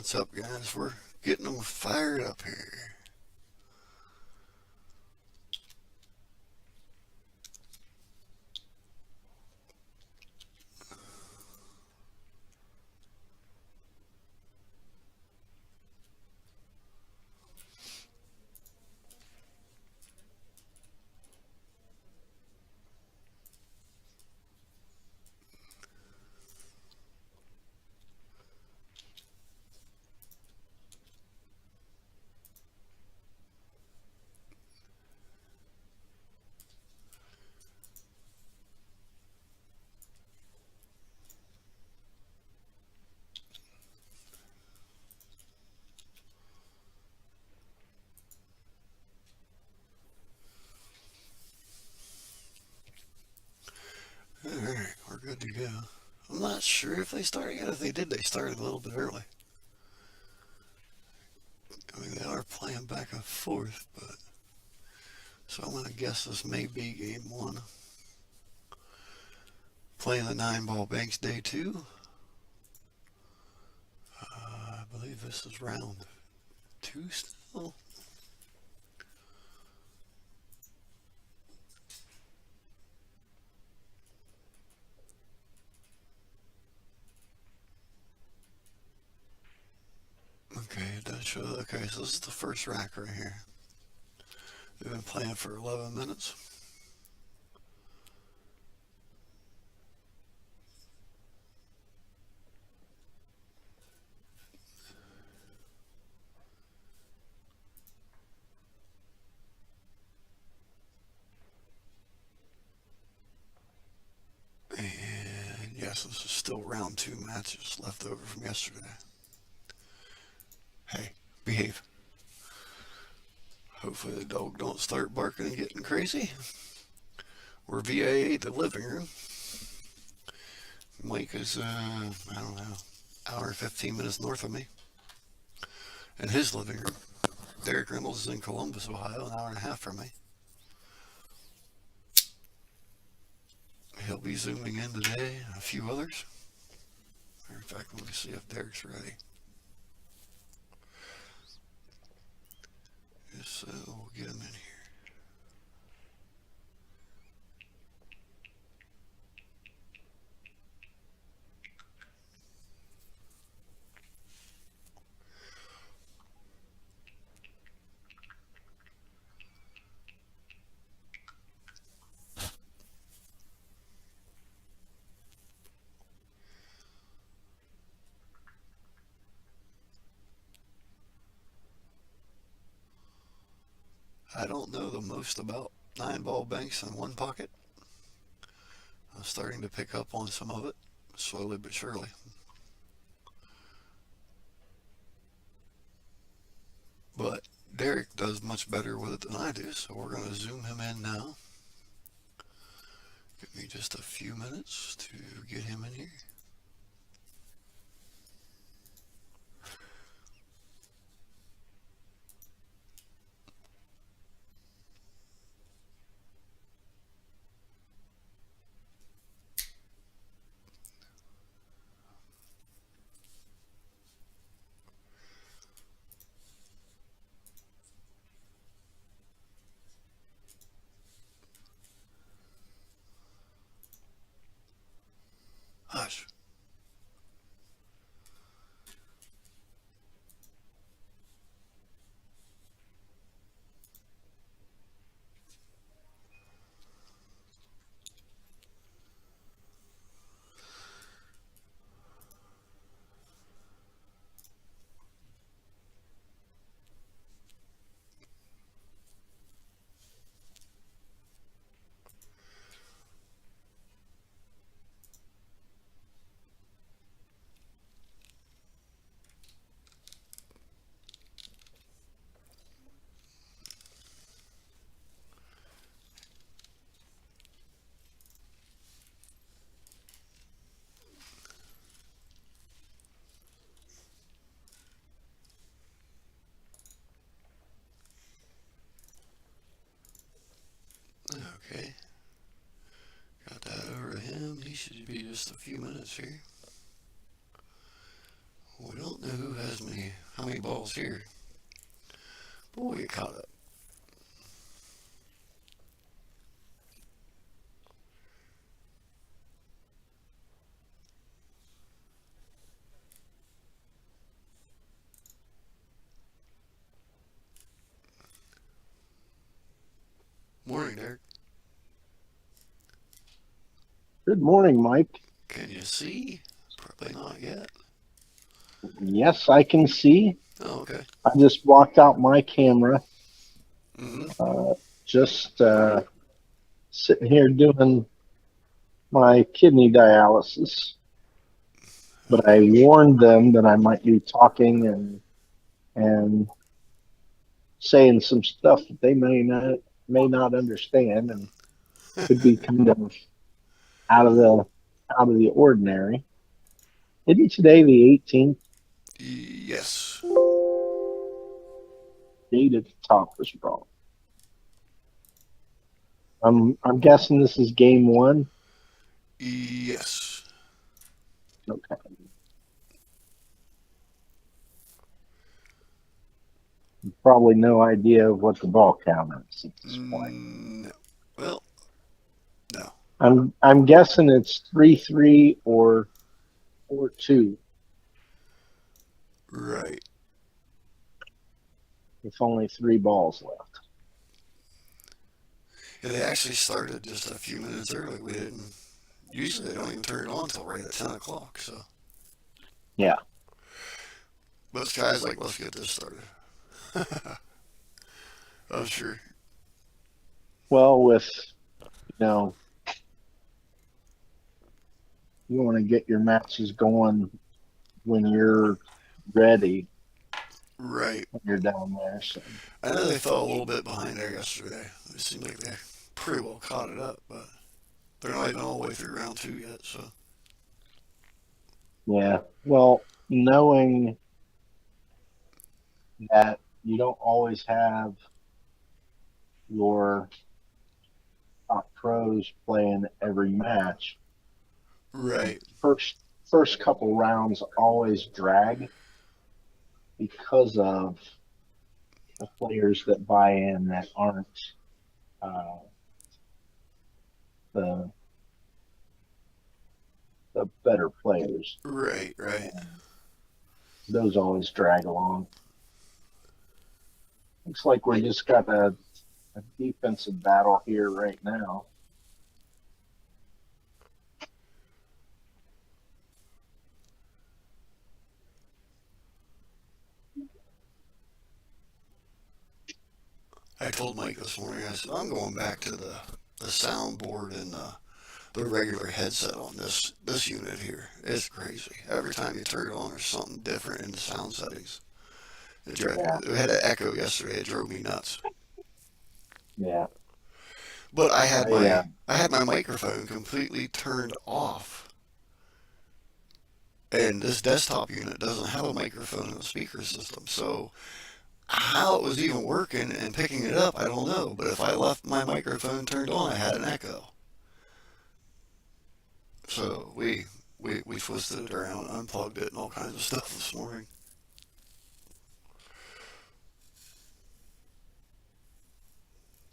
What's up, guys? We're getting them fired up here. Alright, we're good to go. I'm not sure if they started yet. If they did, they started a little bit early. I mean, they are playing back and forth, but... So I'm going to guess this may be game one. Playing the 9-ball banks day 2. I believe this is round 2 still. Okay, it does show. Okay, so this is the first rack right here. They've been playing for 11 minutes. And yes, this is still round 2 matches left over from yesterday. Hey, behave. Hopefully the dog don't start barking and getting crazy. We're VA the living room. Mike is, I don't know, hour and 15 minutes north of me. In his living room. Derek Reynolds is in Columbus, Ohio, an hour and a half from me. He'll be zooming in today, and a few others. In fact, let me see if Derek's ready. So we'll get him in here. I don't know the most about 9-ball banks in one pocket. I'm starting to pick up on some of it, slowly but surely. But Derek does much better with it than I do, so we're going to zoom him in now. Give me just a few minutes to get him in here. Hush. Okay. Got that over to him. He should be just a few minutes here. We don't know who has how many balls here, but we'll get caught up. Morning, Derek. Good morning, Mike. Can you see? Probably not yet. Yes, I can see. Oh, okay. I just blocked out my camera. Mm-hmm. Uh, just sitting here doing my kidney dialysis. But I warned them that I might be talking and saying some stuff that they may not understand and could be kind of out of the ordinary. Isn't today the 18th? Yes. Date at the top was wrong. I'm guessing this is game one. Yes. Okay. Probably no idea of what the ball count is at this point. No. Well, no. I'm guessing it's 3-3 or 4-2 Right. with only three balls left. Yeah, they actually started just a few minutes early. We didn't. Usually they don't even turn it on until right at 10 o'clock. So, Yeah. but Sky's like, let's get this started. I'm sure. Well, you know, you want to get your matches going when you're ready Right. when you're down there. So I know they fell a little bit behind there yesterday. It seemed like they pretty well caught it up, but they're not even all the way through round two yet. So, yeah. Well, knowing that you don't always have your top pros playing every match, right. first first couple rounds always drag because of the players that buy in that aren't uh, the the better players. Right. Right. Those always drag along. Looks like we just got a defensive battle here right now. I told Mike this morning, I said, I'm going back to the soundboard and the regular headset on this unit here. It's crazy. Every time you turn it on, there's something different in the sound settings. Yeah, It had an echo yesterday. It drove me nuts. yeah. But I I had my microphone completely turned off, and this desktop unit doesn't have a microphone and a speaker system. So how it was even working and picking it up, I don't know. But if I left my microphone turned on, I had an echo. So we twisted it around, unplugged it, and all kinds of stuff this morning.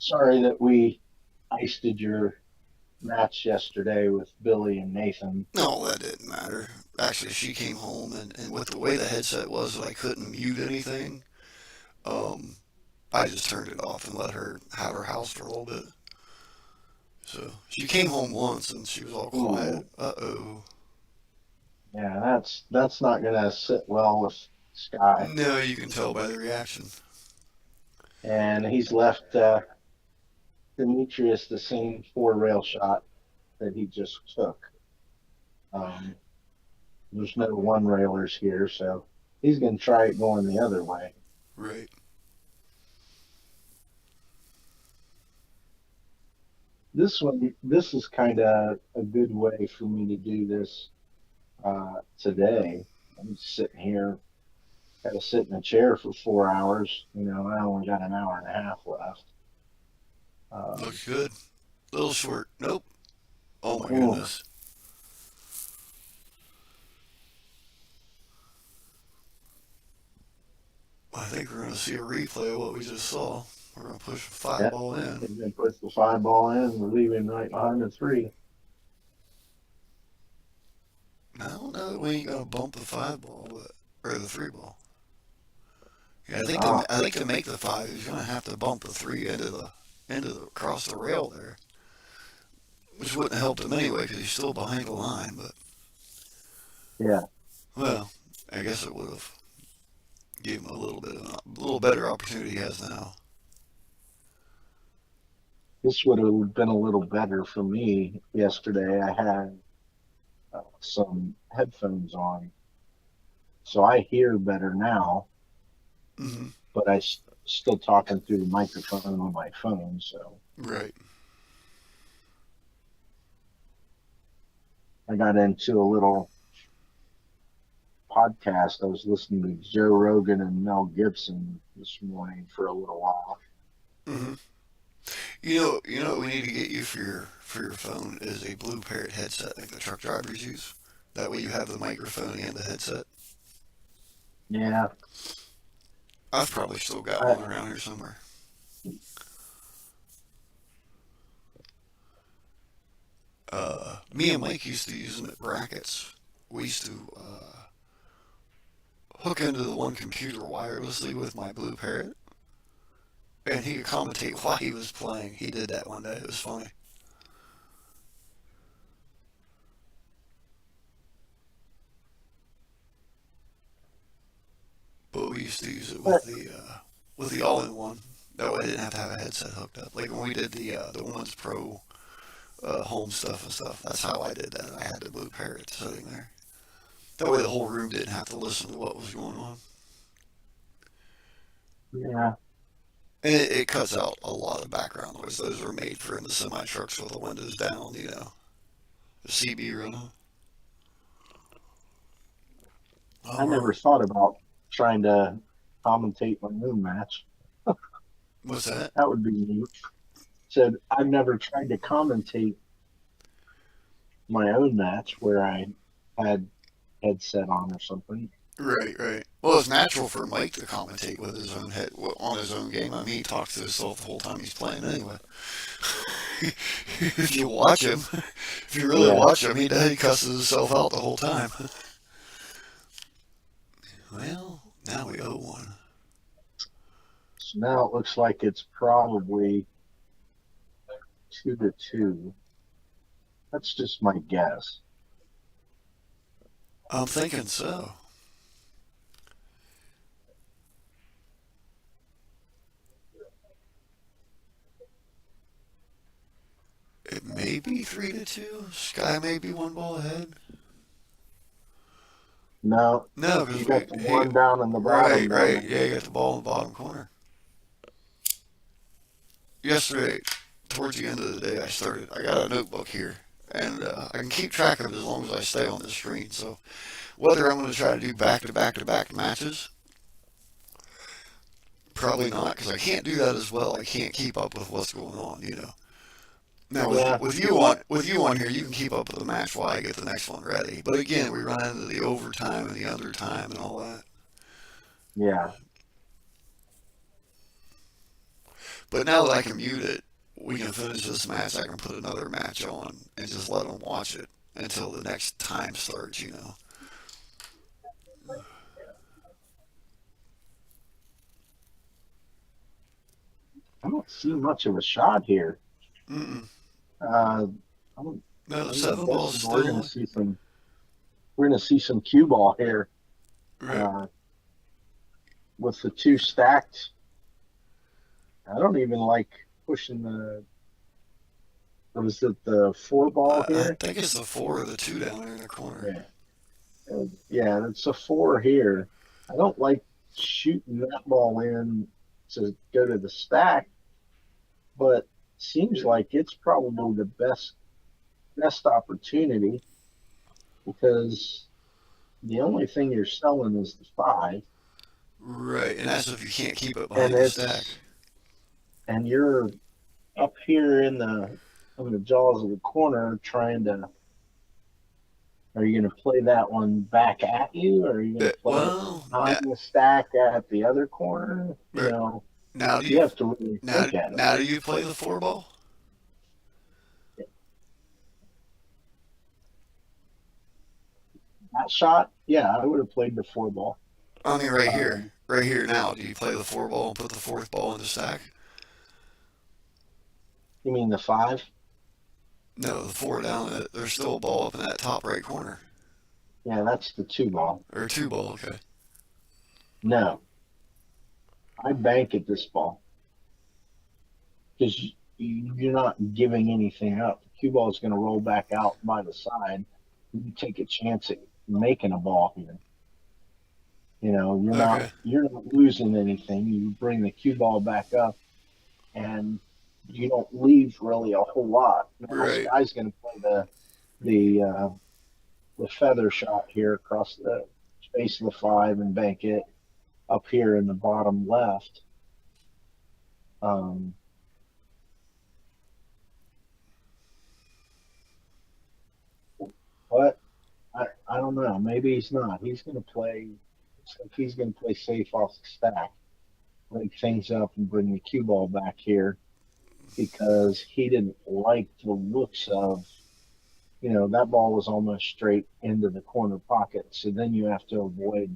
sorry that we iced your match yesterday with Billy and Nathan. No, that didn't matter. Actually, she came home, and with the way the headset was, that I couldn't mute anything. Um, I just turned it off and let her have her house for a little bit. So she came home once, and she was all quiet. Ooh, Uh-oh. yeah, that's not gonna sit well with Sky. No, you can tell by the reaction. And he's left Demetrius the same four rail shot that he just took. Um, there's no one railers here, so he's going to try it going the other way. Right. This is kind of a good way for me to do this today. I'm sitting here, got to sit in a chair for 4 hours. I only got an hour and a half left. Um, Looks good. Little short. Nope. Oh my oh, goodness. think we're going to see a replay of what we just saw. We're going to push a five Yeah, ball in. and then put the 5 ball in and leave him right behind the 3. I don't know that we ain't going to bump the five ball, or the three ball. Yeah, Ah, I think to make the five, he's going to have to bump the three across the rail there, which wouldn't help him anyway because he's still behind the line. But yeah. well, I guess it would have gave him a little better opportunity he has now. This would have been a little better for me yesterday. I had some headphones on, so I hear better now, Mm-hmm. but still talking through the microphone on my phone. So Right. I got into a little podcast. I was listening to Joe Rogan and Mel Gibson this morning for a little while. Mm-hmm. You know what we need to get you for your phone is a Blue Parrot headset like the truck drivers use. That way you have the microphone and the headset. Yeah, I've probably still got I, one around here somewhere. Me and Mike used to use them at brackets. We used to hook into the one computer wirelessly with my Blue Parrot, and he could commentate while he was playing. He did that one day. It was funny. But we used to use it with the all-in-one. That way I didn't have to have a headset hooked up. Like when we did the Woman's Pro home stuff and stuff. That's how I did that. I had the Blue Parrot sitting there. That way the whole room didn't have to listen to what was going on. yeah, And it cuts out a lot of background noise. Those were made for in the semi trucks with the windows down, you know, the CB running. I Oh, never thought about trying to commentate my own match. what's that? That would be neat. Said I've never tried to commentate my own match where I had headset on or something. Right, right. Well, it's natural for Mike to commentate with his own head on his own game. I mean, he talks to himself the whole time he's playing anyway. If you watch him, if you really Yeah. watch him, he cusses himself out the whole time. Well, now we owe one. So now it looks like it's probably 2-2. That's just my guess. I'm thinking so. It may be 3-2. Sky may be one ball ahead. No, No, you because got the he one down in the bottom right, down right. there. Yeah, you got the ball in the bottom corner. Yesterday, towards the end of the day, I got a notebook here, and I can keep track of it as long as I stay on the screen. So whether I'm going to try to do back to back to back matches, probably not, because I can't do that as well. I can't keep up with what's going on, you know. Now Yeah, with you on here, you can keep up with the match while I get the next one ready. But again, we run into the overtime and the undertime and all that. yeah. But now that I can mute it, we can finish this match. I can put another match on and just let them watch it until the next time starts, you know. I don't see much of a shot here. Mm-mm. Uh, I'm, No, the I'm seven ball's guessing we're going to still see some. We're going to see some cue ball here right. uh, with the 2 stacked. I don't even like pushing the. Was it the 4 ball I here? think it's the four or the two down there in the corner. Yeah. Yeah, it's a 4 here. I don't like shooting that ball in to go to the stack, but seems like it's probably the best opportunity because the only thing you're selling is the 5, Right, and that's if you can't keep it and behind the stack. you're up here in the jaws of the corner trying to Are you going to play that one back at you, or are you going to play it Well, behind the stack at the other corner? You know, now do you you have to really think at it. now do you play the four ball? That shot, yeah, I would have played the four ball. I mean, Um, right here now. Do you play the four ball and put the fourth ball in the stack? you mean the five? No, the four down. There's still a ball up in that top right corner, Yeah, that's the two ball. or two ball. Okay. No, I bank at this ball because you're not giving anything up. The cue ball is going to roll back out by the side. You take a chance at making a ball here. You know, Okay. you're not losing anything. You bring the cue ball back up, and you don't leave really a whole lot. Now Right. Sky's going to play the the feather shot here across the face of the five and bank it up here in the bottom left. Um, but I don't know. Maybe he's not. He's going to play. He's going to play safe off the stack, break things up, and bring the cue ball back here because he didn't like the looks of. You know, that ball was almost straight into the corner pocket. So then you have to avoid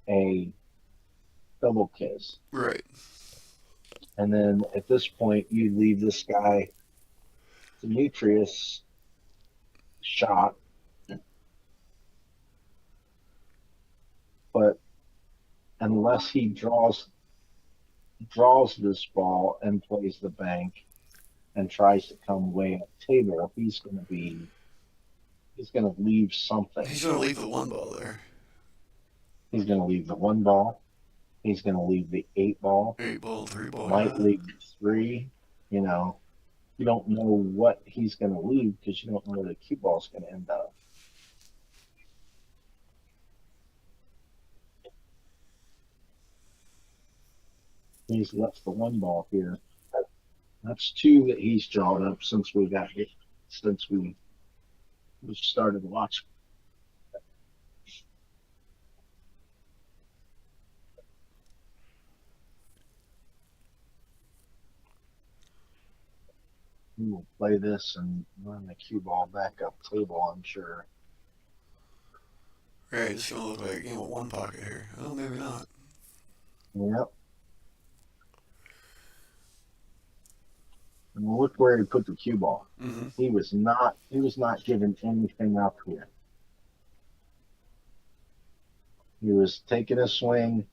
a double kiss. Right. And then at this point, you leave this guy, Demetrius, shot, but unless he draws this ball and plays the bank and tries to come way up table, he's going to leave something. He's gonna leave the one ball there. He's going to leave the one ball. He's going to leave the eight ball. Eight ball, three ball. Might Yeah. leave the three. You know, you don't know what he's going to leave because you don't know where the cue ball's going to end up. He's left the one ball here. That's two that he's drawn up since we got here, since we started watching. We will play this and run the cue ball back up table, I'm sure. Right. It's gonna look like a game of one pocket here. Oh, maybe not. Yep. And look where he put the cue ball. Mm-hmm. He was not giving anything up here. He was taking a swing.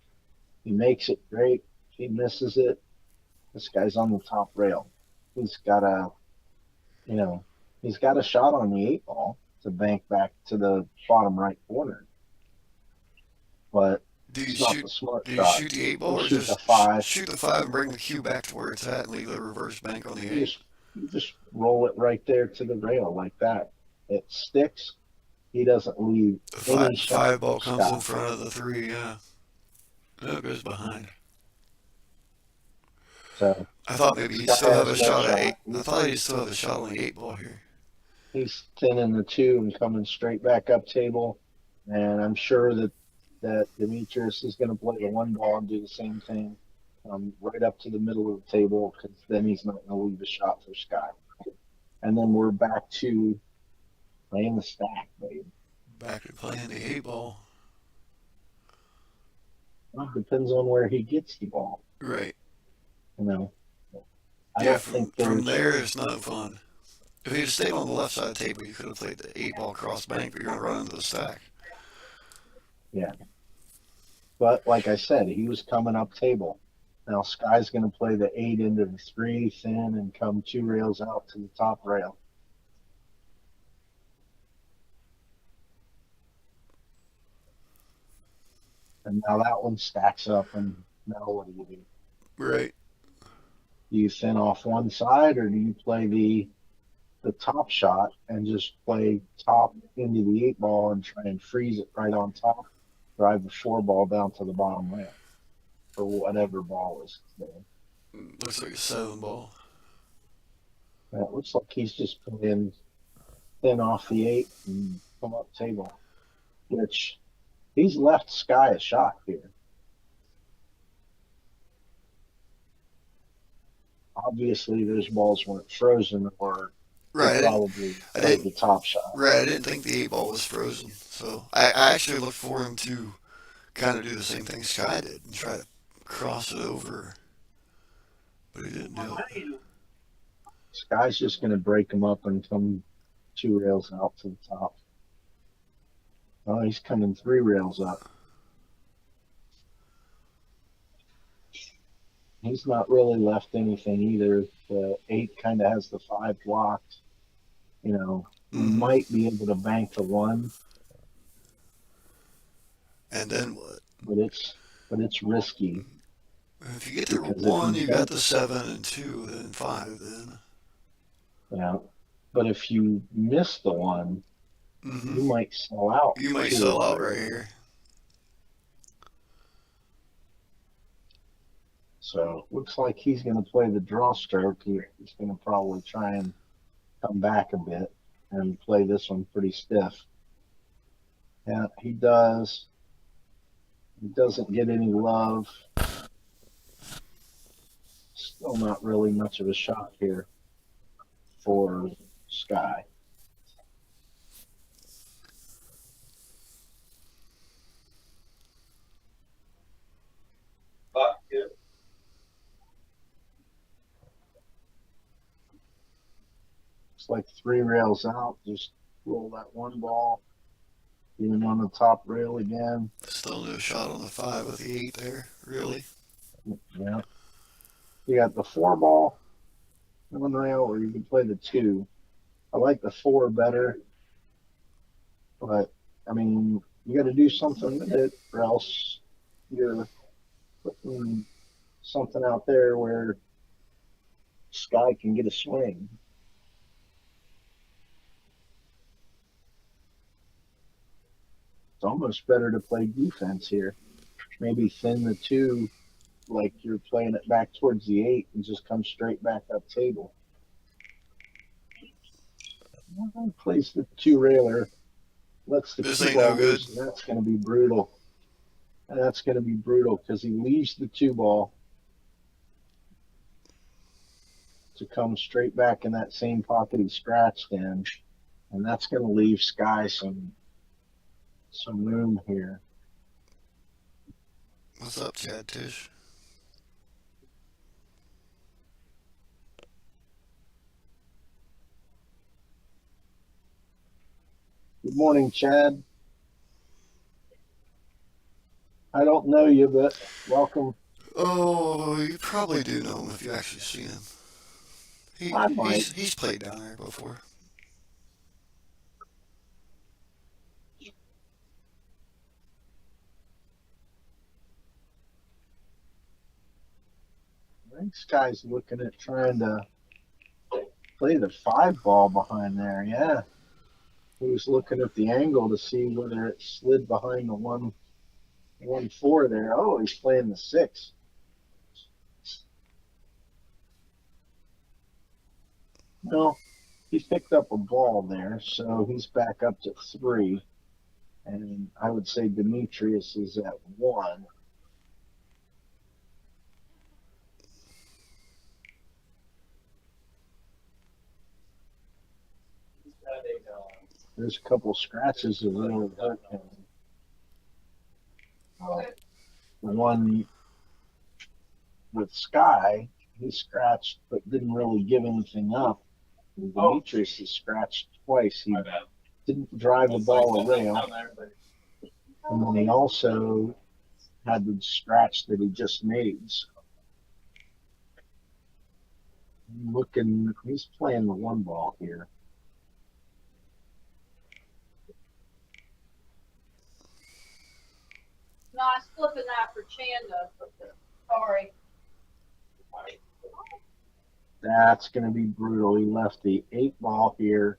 He makes it great. He misses it. This guy's on the top rail. He's got a, you know, he's got a shot on the eight ball to bank back to the bottom right corner. But Do you it's not shoot? the smart Do you shot. shoot the eight You ball or shoot the just five. shoot the five and bring the cue back to where it's at and leave the reverse bank on the You eight? just, you just roll it right there to the rail like that. It sticks. He doesn't leave The any shot. five ball comes in Stop. front of the three. Yeah. No, it goes behind. So I thought maybe he'd Sky still have a has no shot at shot. eight. I thought he'd still have a shot on the eight ball here. He's thinning the two and coming straight back up table. And I'm sure that Demetrius is going to play the one ball and do the same thing right up to the middle of the table because then he's not going to leave a shot for Sky. And then we're back to playing the stack, baby. Back to playing the eight ball. Well, it depends on where he gets the ball. Right. You know, I Yeah. don't think From there's. there, it's not fun. If he had stayed on the left side of the table, you could have played the eight ball cross bank, but you're gonna run into the stack. Yeah. But like I said, he was coming up table. Now Sky's going to play the eight into the three thin and come two rails out to the top rail. And now that one stacks up, and now what do you do? Right. Do you thin off one side, or do you play the top shot and just play top into the eight ball and try and freeze it right on top, drive the four ball down to the bottom rail, or whatever ball is there? Looks like a seven ball. And it looks like he's just playing thin off the eight and come up table, which he's left Sky a shot here. Obviously, those balls weren't frozen, or he Right. probably I played didn't. the top shot. Right. I didn't think the 8 ball was frozen. So I actually looked for him to kind of do the same thing Sky did and try to cross it over, but he didn't do it. Sky's just going to break him up and come 2 rails out to the top. Oh, he's coming 3 rails up. He's not really left anything either. The 8 kind of has the 5 blocked. You know, he Mm-hmm. might be able to bank the 1, And then what? but it's risky If you get to because if he one, you got the banks, 7 and 2, then 5. Then. you know, but if you miss the 1, Mm-hmm. you might sell out You might 2 sell or out 3. right here. So looks like he's going to play the draw stroke. He's going to probably try and come back a bit and play this one pretty stiff. Yeah, he does. He doesn't get any love. Still not really much of a shot here for Sky. It's like 3 rails out. Just roll that 1 ball. Even on the top rail again. Still no shot on the 5 with the 8 there, really. Yeah. You got the 4 ball, 1 rail, or you can play the 2. I like the 4 better, but I mean, you got to do something with it, or else you're putting something out there where Sky can get a swing. It's almost better to play defense here. Maybe thin the 2 like you're playing it back towards the 8 and just come straight back up table. Plays the 2 railer, lets the This cue ain't no ball good. loose, and that's going to be brutal. And that's going to be brutal because he leaves the 2 ball to come straight back in that same pocket he scratched in, and that's going to leave Sky some room here. What's up, Chad Tish? Good morning, Chad. I don't know you, but welcome. Oh, you probably do know him if you actually see him. He I might. he's played down there before. I think Sky's looking at trying to play the 5 ball behind there. Yeah. He was looking at the angle to see whether it slid behind the 1-4 there. Oh, he's playing the 6. No, he picked up a ball there, so he's back up to 3. And I would say Demetrius is at 1. There's a couple scratches that really hurt him. The one with Sky, he scratched but didn't really give anything up. And Demetrius has scratched twice. He didn't drive the ball a rail. And then he also had the scratch that he just made. So looking, he's playing the 1 ball here. No, I was flipping that for Chanda. Sorry. That's going to be brutal. He left the 8 ball here,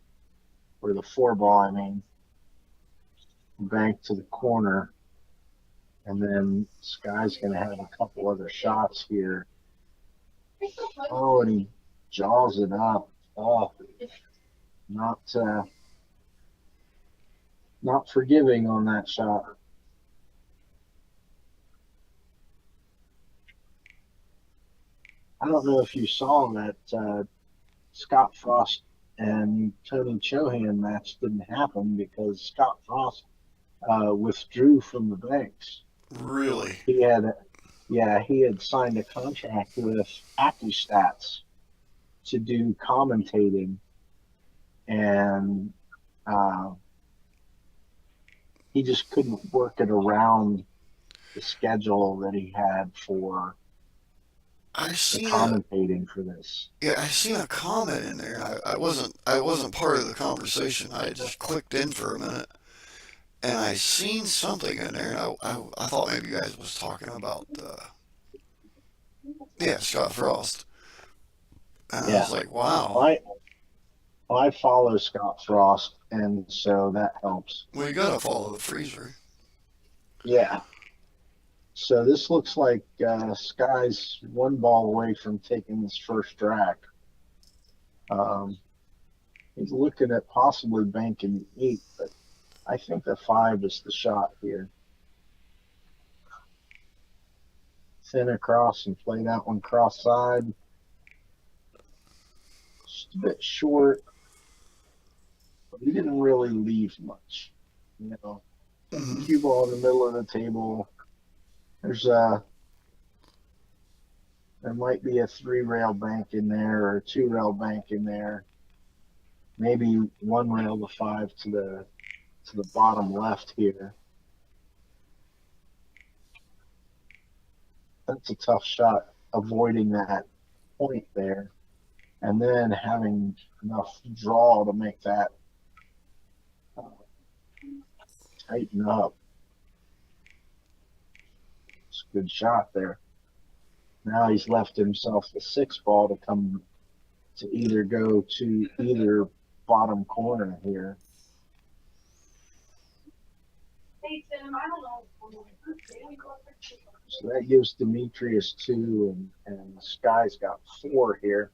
or the 4 ball, I mean, banked to the corner. And then Sky's going to have a couple other shots here. Oh, and he jaws it up. Oh, not not forgiving on that shot. I don't know if you saw that Scott Frost and Tony Chohan match didn't happen because Scott Frost withdrew from the banks. Really? He had signed a contract with AccuStats to do commentating, and he just couldn't work it around the schedule that he had for I the seen a commentating for this. yeah, I seen a comment in there. I wasn't part of the conversation. I just clicked in for a minute, and I seen something in there. And I thought maybe you guys was talking about yeah, Scott Frost. And I Yeah, was like, wow. I I follow Scott Frost, and so that helps. Well, you gotta follow the freezer. Yeah. So this looks like Sky's one ball away from taking this first drag. Um, he's looking at possibly banking the 8, but I think the 5 is the shot here. Thin across and play that one cross side. Just a bit short, but he didn't really leave much. You know, Hmm. cue ball in the middle of the table. There's there might be a 3-rail bank in there or a 2-rail bank in there. Maybe 1 rail to 5 to the bottom left here. That's a tough shot, avoiding that point there, and then having enough draw to make that uh, tighten up. It's a good shot there. Now he's left himself the 6 ball to come to either go to either bottom corner here. Hey, Tim, I don't know. So that gives Demetrius 2, and Sky's got 4 here.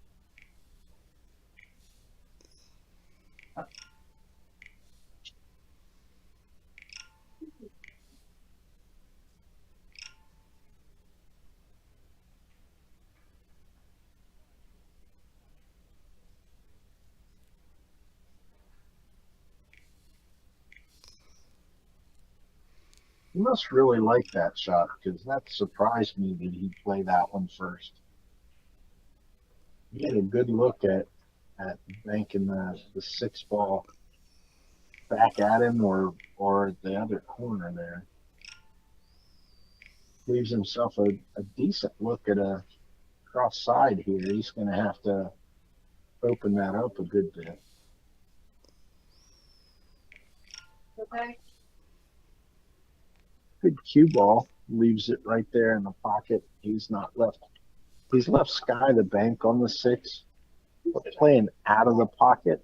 He must really like that shot because that surprised me that he'd play that one first. He had a good look at banking the 6 ball back at him or the other corner there. Leaves himself a decent look at a cross side here. He's going to have to open that up a good bit. Okay. Good cue ball. Leaves it right there in the pocket. He's left Sky the bank on the 6. But playing out of the pocket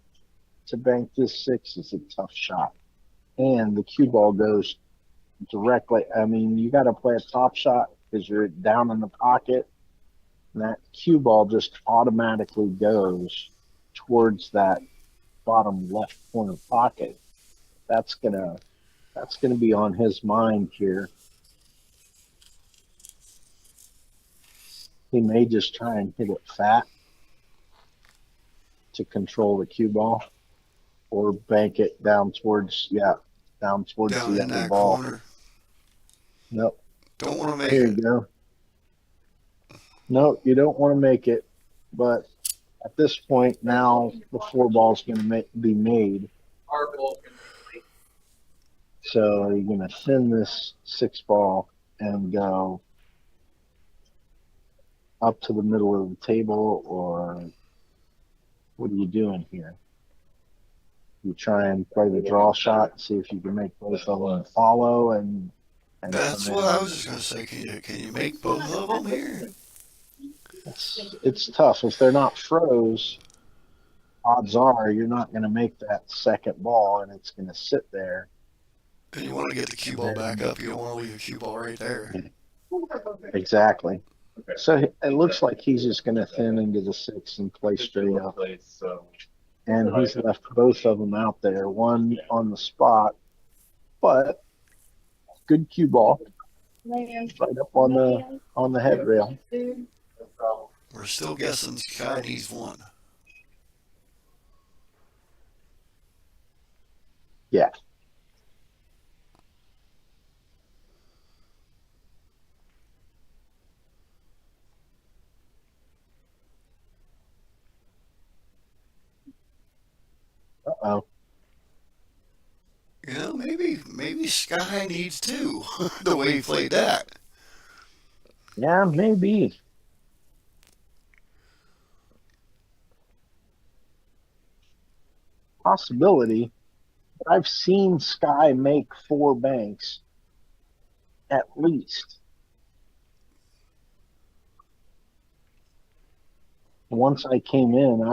to bank this 6 is a tough shot. And the cue ball goes directly. I mean, you got to play a top shot because you're down in the pocket. And that cue ball just automatically goes towards that bottom left corner pocket. That's gonna be on his mind here. He may just try and hit it fat to control the cue ball, or bank it down towards Down the in other that ball. corner. Nope. Don't want to make Here it. you go. No, you don't want to make it, but at this point now the 4 ball's going to be made. So you're going to thin this 6 ball and go up to the middle of the table, or what are you doing here? You try and play the draw shot, see if you can make both of them follow, and That's what I was just gonna say. Can you make both of them here? it's tough. If they're not froze, odds are you're not going to make that second ball, and it's going to sit there. And you want to get the cue ball back up. You don't want to leave the cue ball right there. Exactly. So it looks like he's just going to thin into the 6 and play straight up. And he's left both of them out there, one on the spot but good cue ball Man. right up on the head rail. Dude. We're still guessing Sky needs one. Yeah. Uh-oh. You know, maybe Sky needs two. The way he played that. Yeah, maybe. Possibility. But I've seen Sky make 4 banks at least. Once I came in,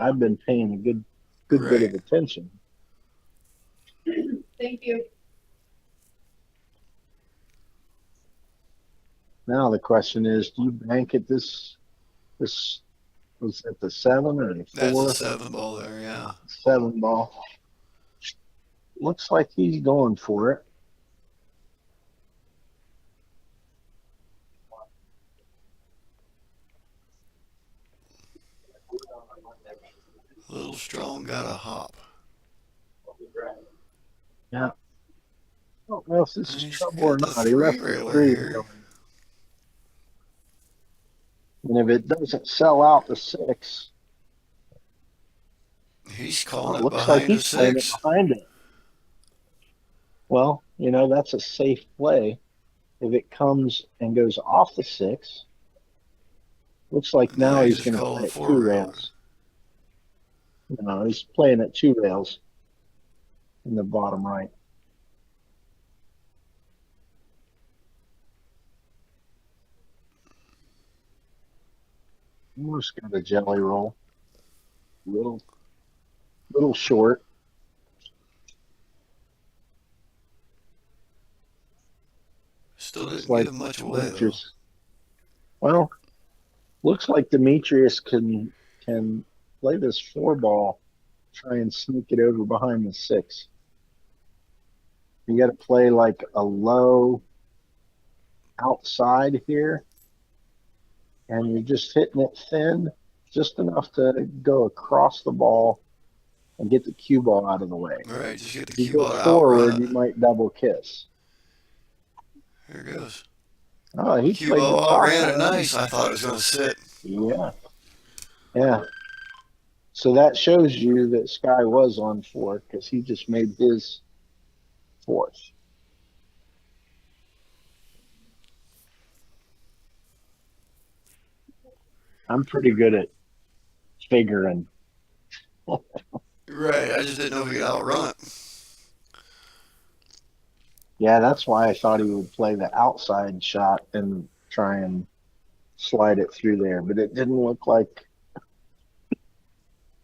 I've been paying a good bit of attention. Thank you. Now the question is, do you bank at this was that the 7 or the 4? That's a 7 ball there, yeah. 7 ball. Looks like he's going for it. Little Strong got a hop. Yeah. I don't know if this is He's trouble got or the not. He left the three-railer 3 here. railer. And if it doesn't sell out the 6, He's it calling it looks like behind the he's playing it 6. behind it. Well, that's a safe play. If it comes and goes off the 6, looks like now he's just going to called play the at 2 4-railer. rails. No, he's playing at 2 rails in the bottom right. Almost got a jelly roll. Little short. Still didn't Like give much away though. Demetrius. Well, looks like Demetrius can play this 4 ball, try and sneak it over behind the 6. You got to play like a low outside here, and you're just hitting it thin, just enough to go across the ball and get the cue ball out of the way. Right, just get the If you cue go ball out. forward, you might double kiss. Here it goes. Oh, he Cue played the ball top ran it one. nice. I thought it was going to sit. Yeah. So that shows you that Sky was on 4 because he just made his 4th. I'm pretty good at figuring. Right, I just didn't know if he could outrun it. Yeah, that's why I thought he would play the outside shot and try and slide it through there, but it didn't look like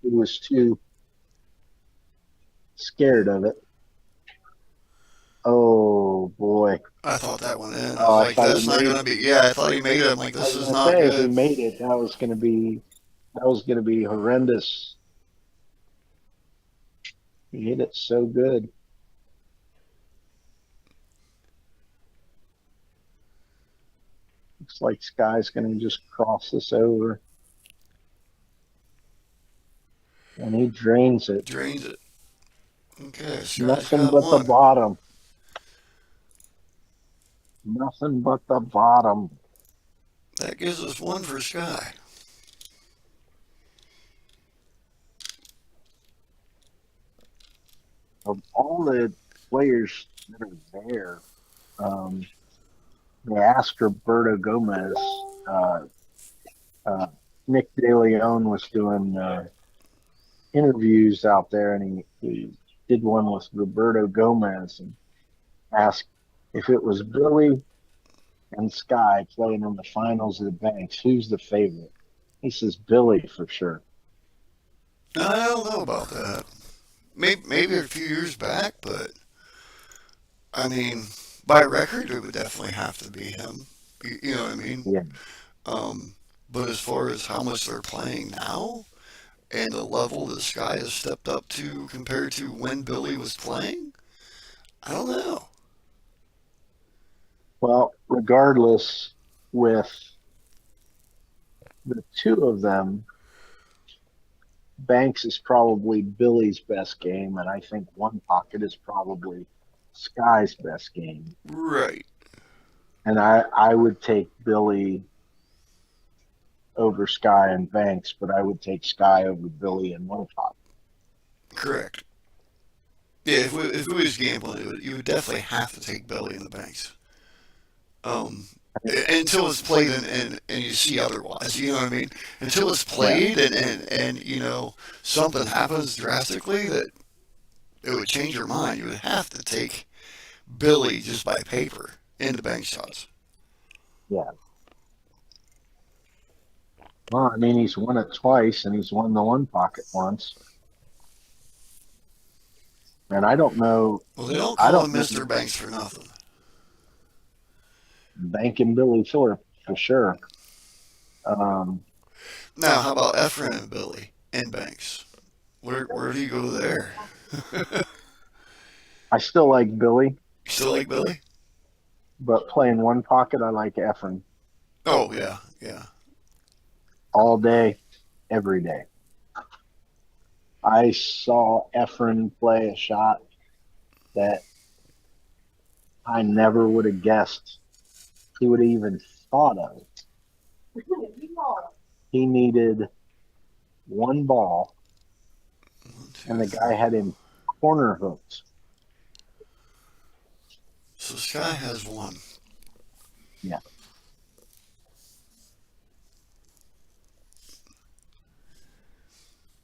he was too scared of it. Oh boy! I thought that went in. I Oh, was I like, thought that's he not made going to be. Yeah, I thought he made it. I'm like, I this was is gonna not say if he good. made it, that was gonna be horrendous. He hit it so good. Looks like Sky's gonna just cross this over, and he drains it. Drains it. Okay, Sky's Nothing got but the one. bottom. Nothing but the bottom. That gives us one for Sky. Of all the players that are there, they asked Roberto Gomez. Nick DeLeon was doing interviews out there, and he did one with Roberto Gomez and asked if it was Billy and Sky playing in the finals of the banks, who's the favorite? He says Billy for sure. I don't know about that. Maybe a few years back, but I mean, by record, it would definitely have to be him. You know what I mean? Yeah. But as far as how much they're playing now and the level that Sky has stepped up to compared to when Billy was playing, I don't know. Well, regardless, with the two of them, Banks is probably Billy's best game, and I think One Pocket is probably Sky's best game. Right. And I would take Billy over Sky and Banks, but I would take Sky over Billy and One Pocket. Correct. Yeah, if we was gambling, you would definitely have to take Billy in the banks. Um, until it's played and you see otherwise. You know what I mean? Until it's Yeah, played and you know something happens drastically that it would change your mind. You would have to take Billy just by paper into bank shots. yeah. Well, I mean, he's won it twice, and he's won the One Pocket once. And I don't know. Well, they don't I call don't him know Mr. Banks for nothing. Banking Billy Thorpe for sure. Um, Now, how about Efren and Billy and Banks? Where do you go there? I still like Billy, You still like Billy? but playing One Pocket, I like Efren Oh yeah, yeah. all day, every day. I saw Efren play a shot that I never would have guessed he would have even thought of. He needed one ball, One, two, and the three. guy had him corner hooked. So Sky has one. Yeah.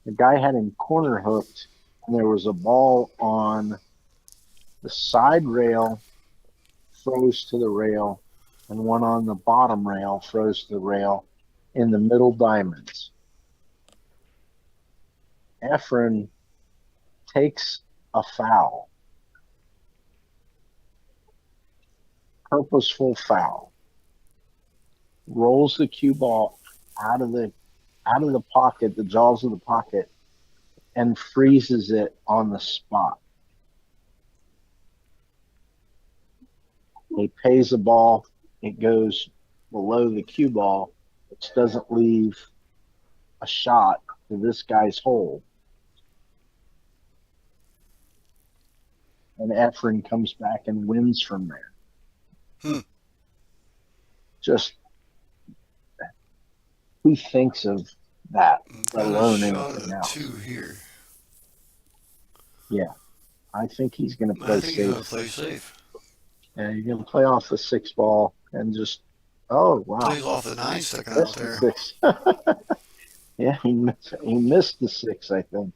The guy had him corner hooked, and there was a ball on the side rail, froze to the rail, and one on the bottom rail, froze to the rail in the middle diamonds. Efren takes a foul, purposeful foul, rolls the cue ball out of the pocket, the jaws of the pocket, and freezes it on the spot. He pays the ball, it goes below the cue ball, which doesn't leave a shot to this guy's hole. And Efren comes back and wins from there. Hmm. Just who thinks of that, let Got a alone shot anything of else? two here. Yeah, I think he's going to I play think he's gonna safe. play safe. And he's going to play off the 6 ball and just, oh, wow, Plays off the 9 sticking out missed the there. 6. Yeah, he missed the 6, I think.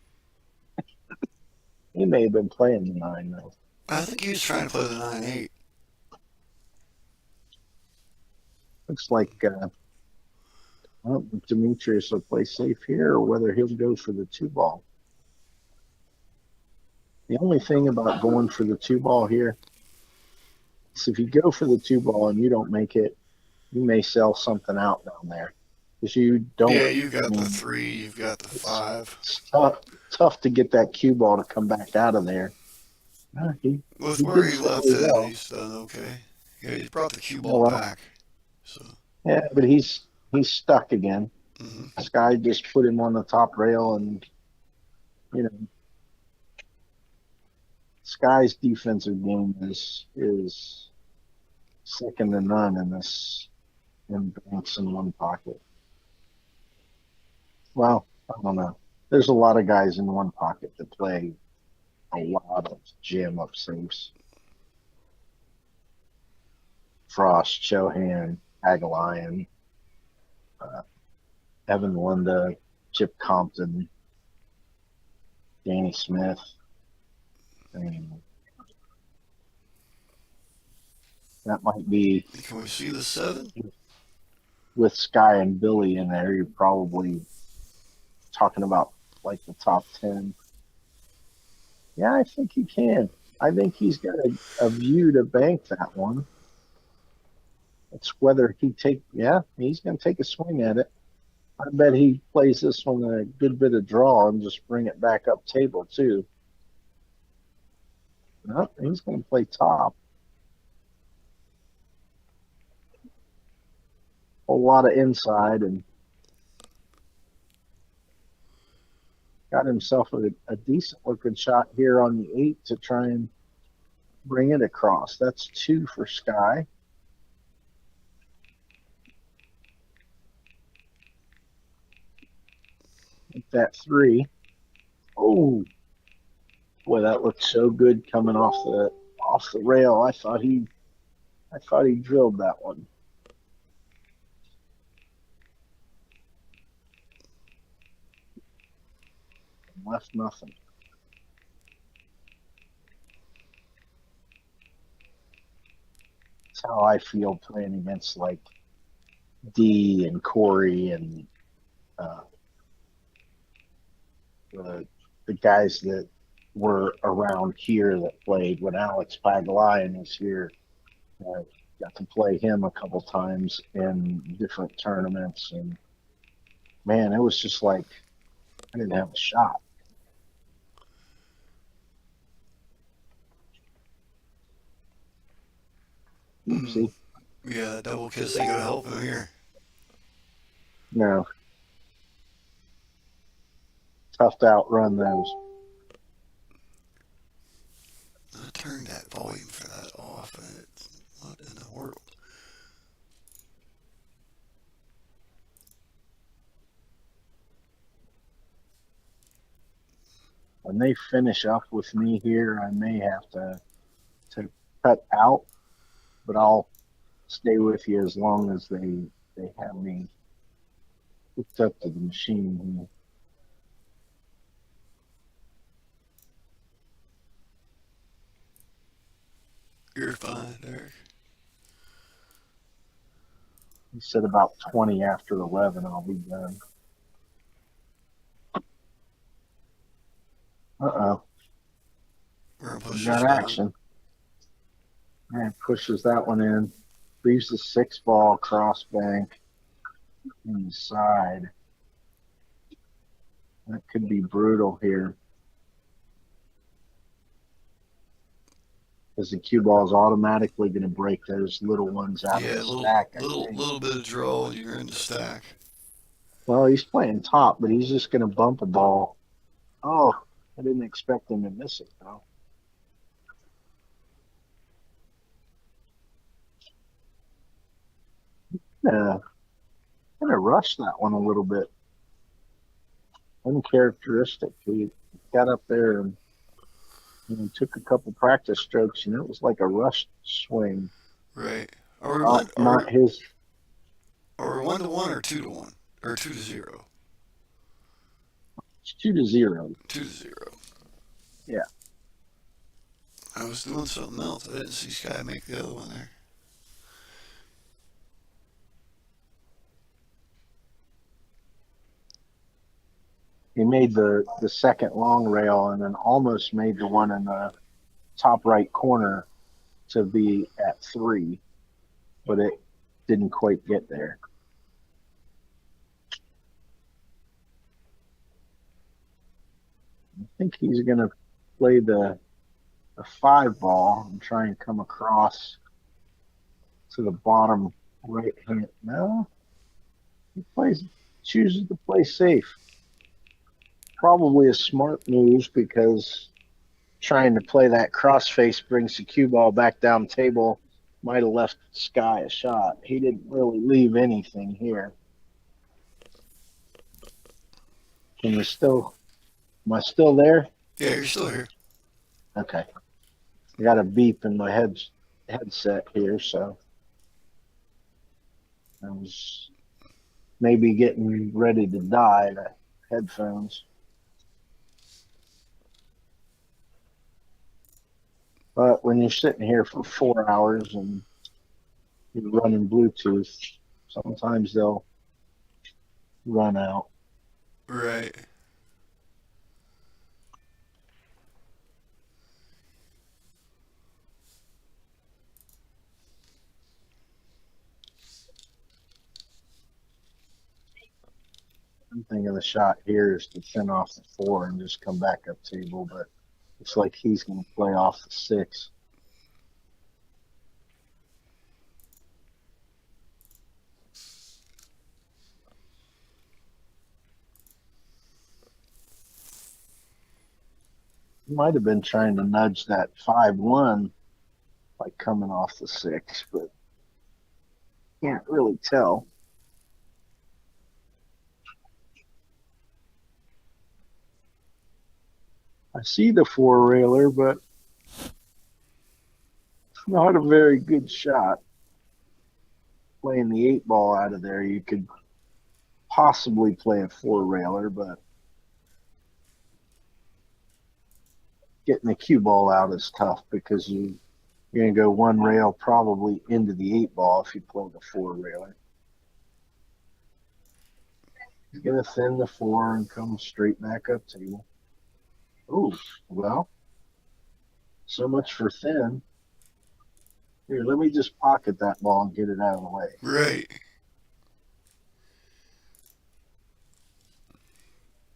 He may have been playing the 9, though. I think he was trying to play the 9-8. Looks like I don't know if Demetrius will play safe here or whether he'll go for the 2 ball. The only thing about going for the 2 ball here is if you go for the 2 ball and you don't make it, you may sell something out down there. Because you don't, Yeah, you've I got the mean, 3, you've got the 5. it's tough to get that cue ball to come back out of there. He With where did he left fairly it, well. he's done okay. Yeah, he's brought the cue Oh, ball well. back. So, Yeah, but he's stuck again. hmm Sky just put him on the top rail, and you know, Sky's defensive game is second to none in Banks in One Pocket. Well, I don't know. There's a lot of guys in One Pocket that play a lot of jam up safes. Frost, Chohan, Agalion, Evan Lunda, Chip Compton, Danny Smith. And that might be can we see the 7? with Sky and Billy in there. You're probably talking about like the top 10. Yeah, I think he can. I think he's got a view to bank that one. It's whether he's going to take a swing at it. I bet he plays this one a good bit of draw and just bring it back up table too. Nope, he's going to play top. A lot of inside and got himself a decent looking shot here on the 8 to try and bring it across. That's 2 for Sky. Make that 3. Oh, boy, that looked so good coming off the rail. I thought he drilled that one. Left nothing. That's how I feel playing against like D and Corey and the guys that were around here that played when Alex Pagalayan was here. Got to play him a couple times in different tournaments, and man, it was just like I didn't have a shot. Oopsie. Yeah, that double kiss ain't gonna help him here. No. Tough to outrun those. I turned that volume for that off, and it's what in the world? When they finish up with me here, I may have to cut out, but I'll stay with you as long as they have me hooked up to the machine here. You're fine, Derek. He said about 20 after 11, I'll be done. Uh-oh. We're gonna push Got this one. action. And pushes that one in. Leaves the 6 ball cross bank inside. That could be brutal here. Because the cue ball is automatically going to break those little ones out Yeah, of the stack. little bit of draw, and you're in the stack. Well, he's playing top, but he's just going to bump a ball. Oh, I didn't expect him to miss it, though. I'm going to rush that one a little bit. Uncharacteristic. He got up there and took a couple practice strokes, and it was like a rush swing. Right. Are we one? Not his. Are we 1-1 or 2-1 or 2-0? It's 2-0. 2-0. Yeah. I was doing something else. I didn't see Sky make the other one there. He made the second long rail and then almost made the one in the top right corner to be at 3, but it didn't quite get there. I think he's going to play the 5 ball and try and come across to the bottom right hand. No, he chooses to play safe. Probably a smart move because trying to play that crossface brings the cue ball back down table. Might have left Sky a shot. He didn't really leave anything here. Am I still there? Yeah, you're still here. Okay. I got a beep in my headset here, so I was maybe getting ready to die. The headphones. But when you're sitting here for 4 hours and you're running Bluetooth, sometimes they'll run out. Right. I'm thinking the shot here is to thin off the 4 and just come back up table, but Looks like he's going to play off the 6. He might have been trying to nudge that 5-1 by coming off the 6, but can't really tell. I see the 4-railer, but it's not a very good shot. Playing the 8-ball out of there, you could possibly play a 4-railer, but getting the cue ball out is tough because you're going to go 1 rail probably into the 8-ball if you play the 4-railer. He's going to thin the 4 and come straight back up table. Oh, well, so much for thin. Here, let me just pocket that ball and get it out of the way. Right.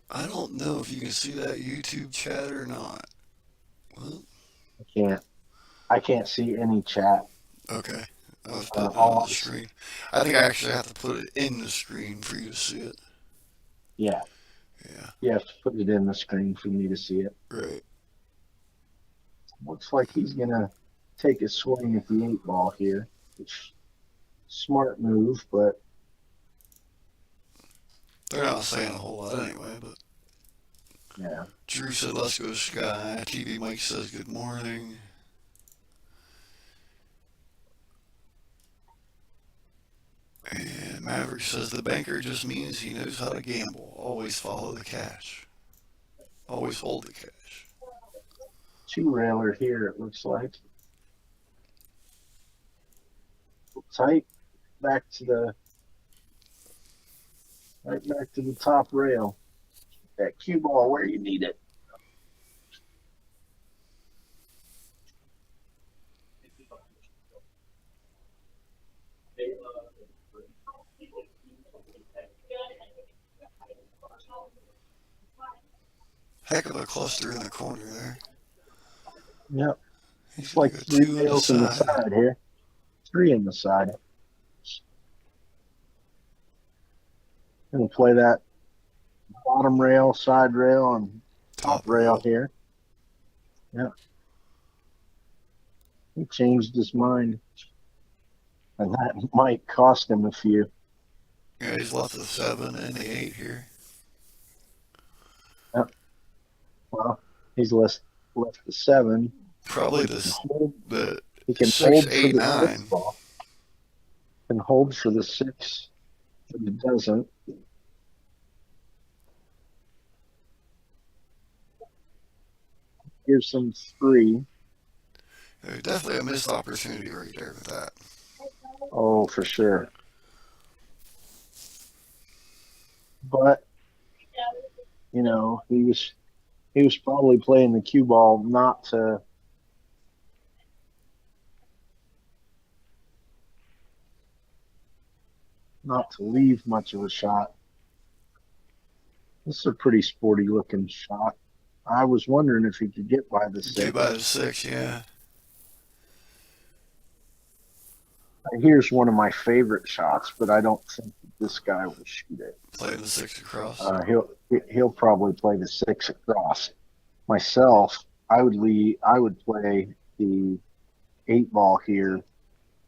I don't know if you can see that YouTube chat or not. Well, I can't see any chat. okay. I was putting it on the screen. I think I actually have to put it in the screen for you to see it. Yeah. Yeah. You have to put it in the screen for me to see it. Right. Looks like he's going to take a swing at the 8-ball here. It's smart move, but they're not saying a whole lot anyway, but yeah. Drew said, let's go Sky. TvMike says, good morning. And Maverick says, the banker just means he knows how to gamble. Always follow the cash. Always hold the cash. 2-railer here, it looks like. Tight back to the top rail. That cue ball where you need it. Heck of a cluster in the corner there. Yep. He's It's like go 3 rails in the side here. 3 in the side. Gonna play that bottom rail, side rail, and top rail here. Yeah. He changed his mind. And that might cost him a few. Yeah, he's left the 7 and the 8 here. Yep. Well, he's left the 7. Probably He can 6, hold 8, for the 9. 6 ball. Can hold for the 6, but it doesn't. Gives him 3. Definitely a missed opportunity right there with that. Oh, for sure. But you know, he was probably playing the cue ball not to leave much of a shot. This is a pretty sporty looking shot. I was wondering if he could get by the 6. Get by the 6, yeah. Here's one of my favorite shots, but I don't think this guy will shoot it. Playing the 6 across. He'll probably play the 6 across. Myself, I would play the 8-ball here,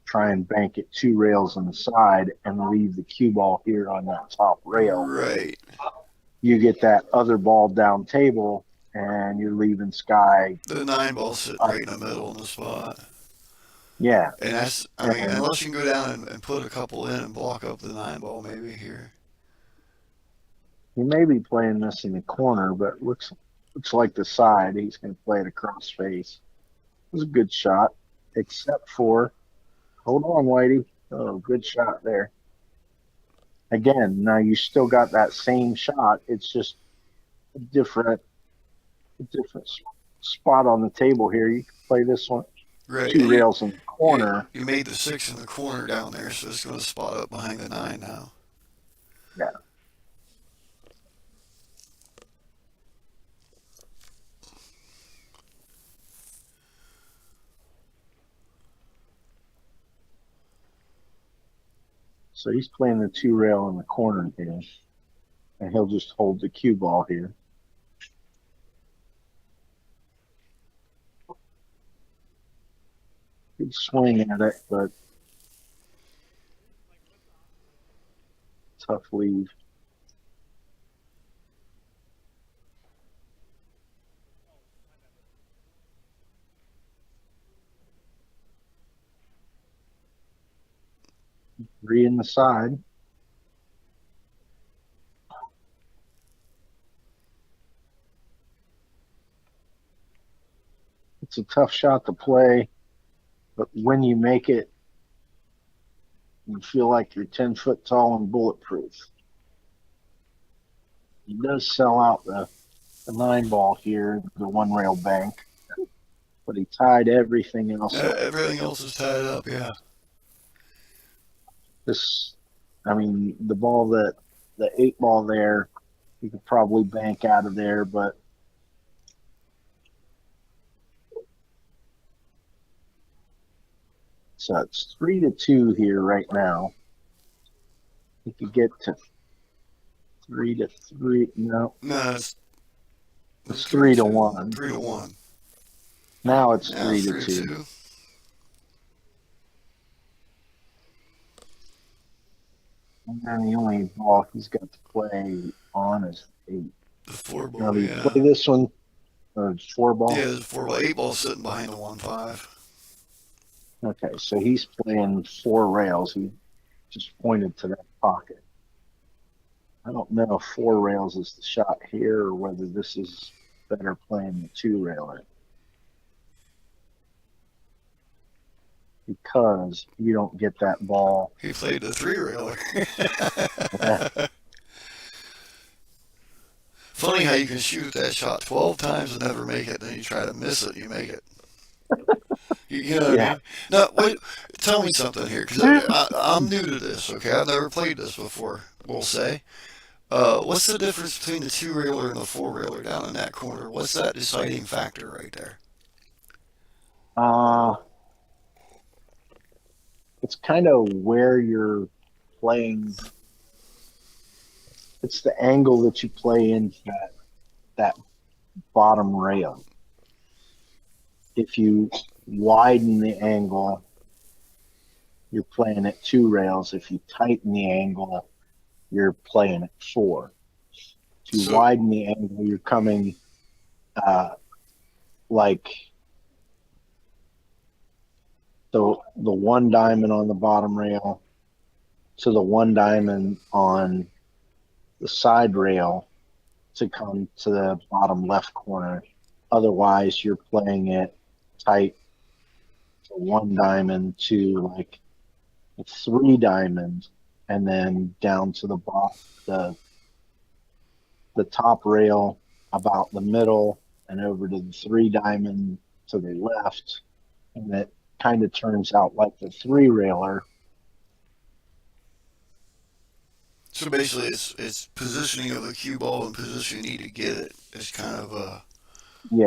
try and bank it 2 rails on the side, and leave the cue ball here on that top rail. Right. You get that other ball down table, and you're leaving Sky. The 9 ball sitting right in the middle in the spot. Yeah. And that's, I mean, unless you can go down and put a couple in and block up the 9 ball maybe here. He may be playing this in the corner, but looks like the side. He's going to play it across face. It was a good shot, except for, hold on, Whitey. Oh, good shot there. Again, now you still got that same shot. It's just a different spot on the table here. You can play this one. Right. 2 rails in the corner. You made the 6 in the corner down there, so it's going to spot up behind the 9 now. Yeah. So he's playing the 2-rail in the corner here. And he'll just hold the cue ball here. Good swing at it, but tough leave. Three in the side. It's a tough shot to play, but when you make it, you feel like you're 10 foot tall and bulletproof. He does sell out the 9-ball here, the 1-rail bank, but he tied everything else up. Everything else is tied up, yeah. The ball the 8-ball there, you could probably bank out of there, but so it's 3-2 here right now. You could get to 3-3. No, it's 3-1. 3-1. Now it's Now 3-2. And then the only ball he's got to play on is 8. The 4-ball, Now, do you yeah. play this one? 4-ball? Yeah, the 4-ball. 8-ball sitting behind the 1-5. Okay, so he's playing 4 rails. He just pointed to that pocket. I don't know if 4 rails is the shot here or whether this is better playing the 2-railer. Because you don't get that ball. He played the 3-railer. Funny how you can shoot that shot 12 times and never make it, then you try to miss it and you make it. You know what I mean? Now, wait, tell me something here, because I'm new to this, okay? I've never played this before, we'll say. What's the difference between the 2-railer and the 4-railer down in that corner? What's that deciding factor right there? It's kind of where you're playing. It's the angle that you play into that bottom rail. If you widen the angle, you're playing at 2 rails. If you tighten the angle, you're playing at 4. If you widen the angle, you're coming like the 1 diamond on the bottom rail to the 1 diamond on the side rail to come to the bottom left corner. Otherwise, you're playing it tight to 1 diamond to like a 3 diamond, and then down to the bottom, the top rail about the middle, and over to the 3 diamond to the left, and it kind of turns out like the 3-railer. So basically, it's positioning of the cue ball and position you need to get it. It's kind of a you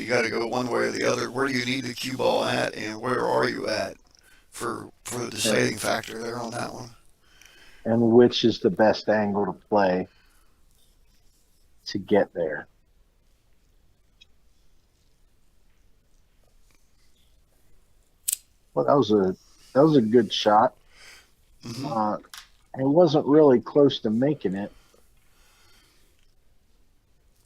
got to go one way or the other. Where do you need the cue ball at, and where are you at for the deciding factor there on that one? And which is the best angle to play to get there. Well, that was a good shot. Mm-hmm. It wasn't really close to making it.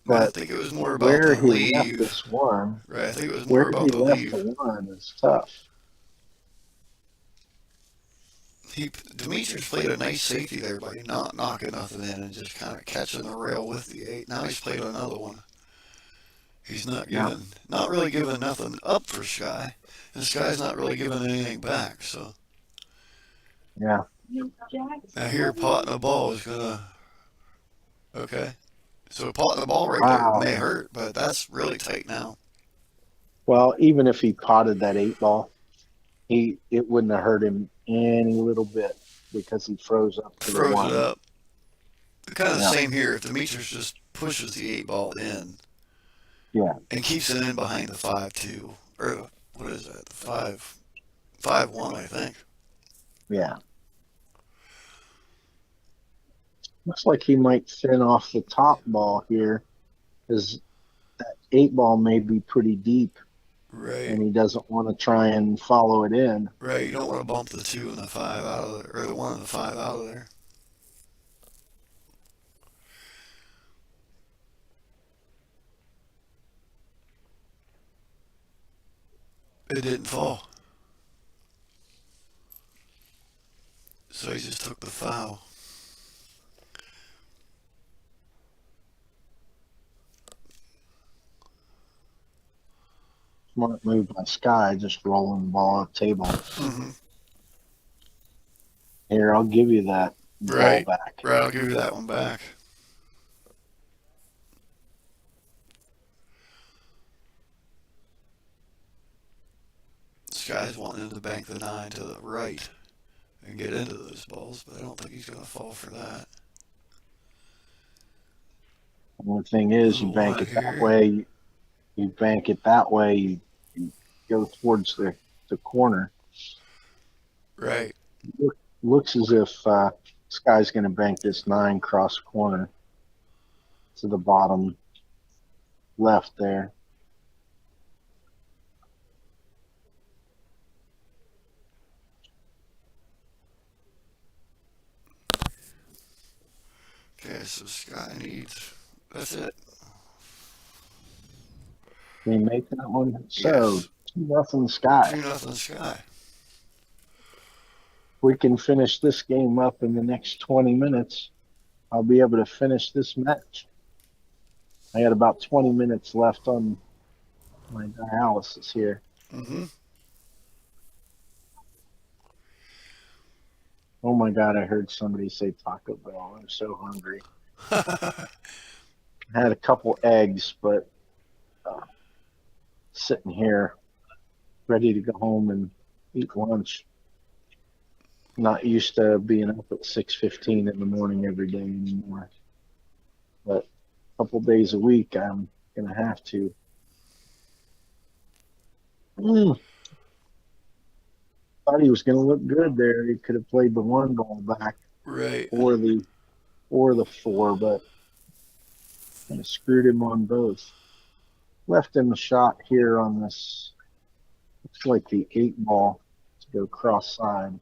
But I think it was more about where the he leave. left this one. Right, I think it was more about the leave. Where he left the one is tough. Demetrius played a nice safety there by not knocking nothing in and just kind of catching the rail with the 8. Now he's played another one. He's not really giving nothing up for Sky, and Sky's not really giving anything back. So yeah. Now here, potting a ball is gonna. Okay, so potting the ball right there may hurt, but that's really tight now. Well, even if he potted that 8-ball, it wouldn't have hurt him any little bit because he froze up to the 1. Froze it up. Kind of the same here. If Demetrius just pushes the 8-ball in, and keeps it in behind the 5-2, or what is that? The 5-1, I think. Yeah. Looks like he might thin off the top ball here, because that 8 ball may be pretty deep, Right. and he doesn't want to try and follow it in. Right. You don't want to bump the 2 and the 5 out of there, or the 1 and the 5 out of there. It didn't fall. So he just took the foul. Smart move by Sky, just rolling the ball up table. Mm-hmm. Here, I'll give you that Right. ball back. Right. I'll give you that one back. This guy's wanting to bank the 9 to the right and get into those balls, but I don't think he's going to fall for that. The only thing is, you bank it that way. You bank it that way. You go towards the corner. Right. Looks as if Sky's going to bank this 9 cross corner to the bottom left there. Okay, so Sky needs. That's it. Can you make that one? So, Yes. 2-0 Sky. 2-0 Sky. We can finish this game up in the next 20 minutes. I'll be able to finish this match. I got about 20 minutes left on my dialysis here. Mm-hmm. Oh my God, I heard somebody say Taco Bell. I'm so hungry. I had a couple eggs, but sitting here ready to go home and eat lunch. Not used to being up at 6:15 in the morning every day anymore. But a couple days a week, I'm going to have to. Thought he was going to look good there. He could have played the 1 ball back, Right. or the 4, but kind of screwed him on both. Left him a shot here on this. Looks like the 8 ball to go cross side.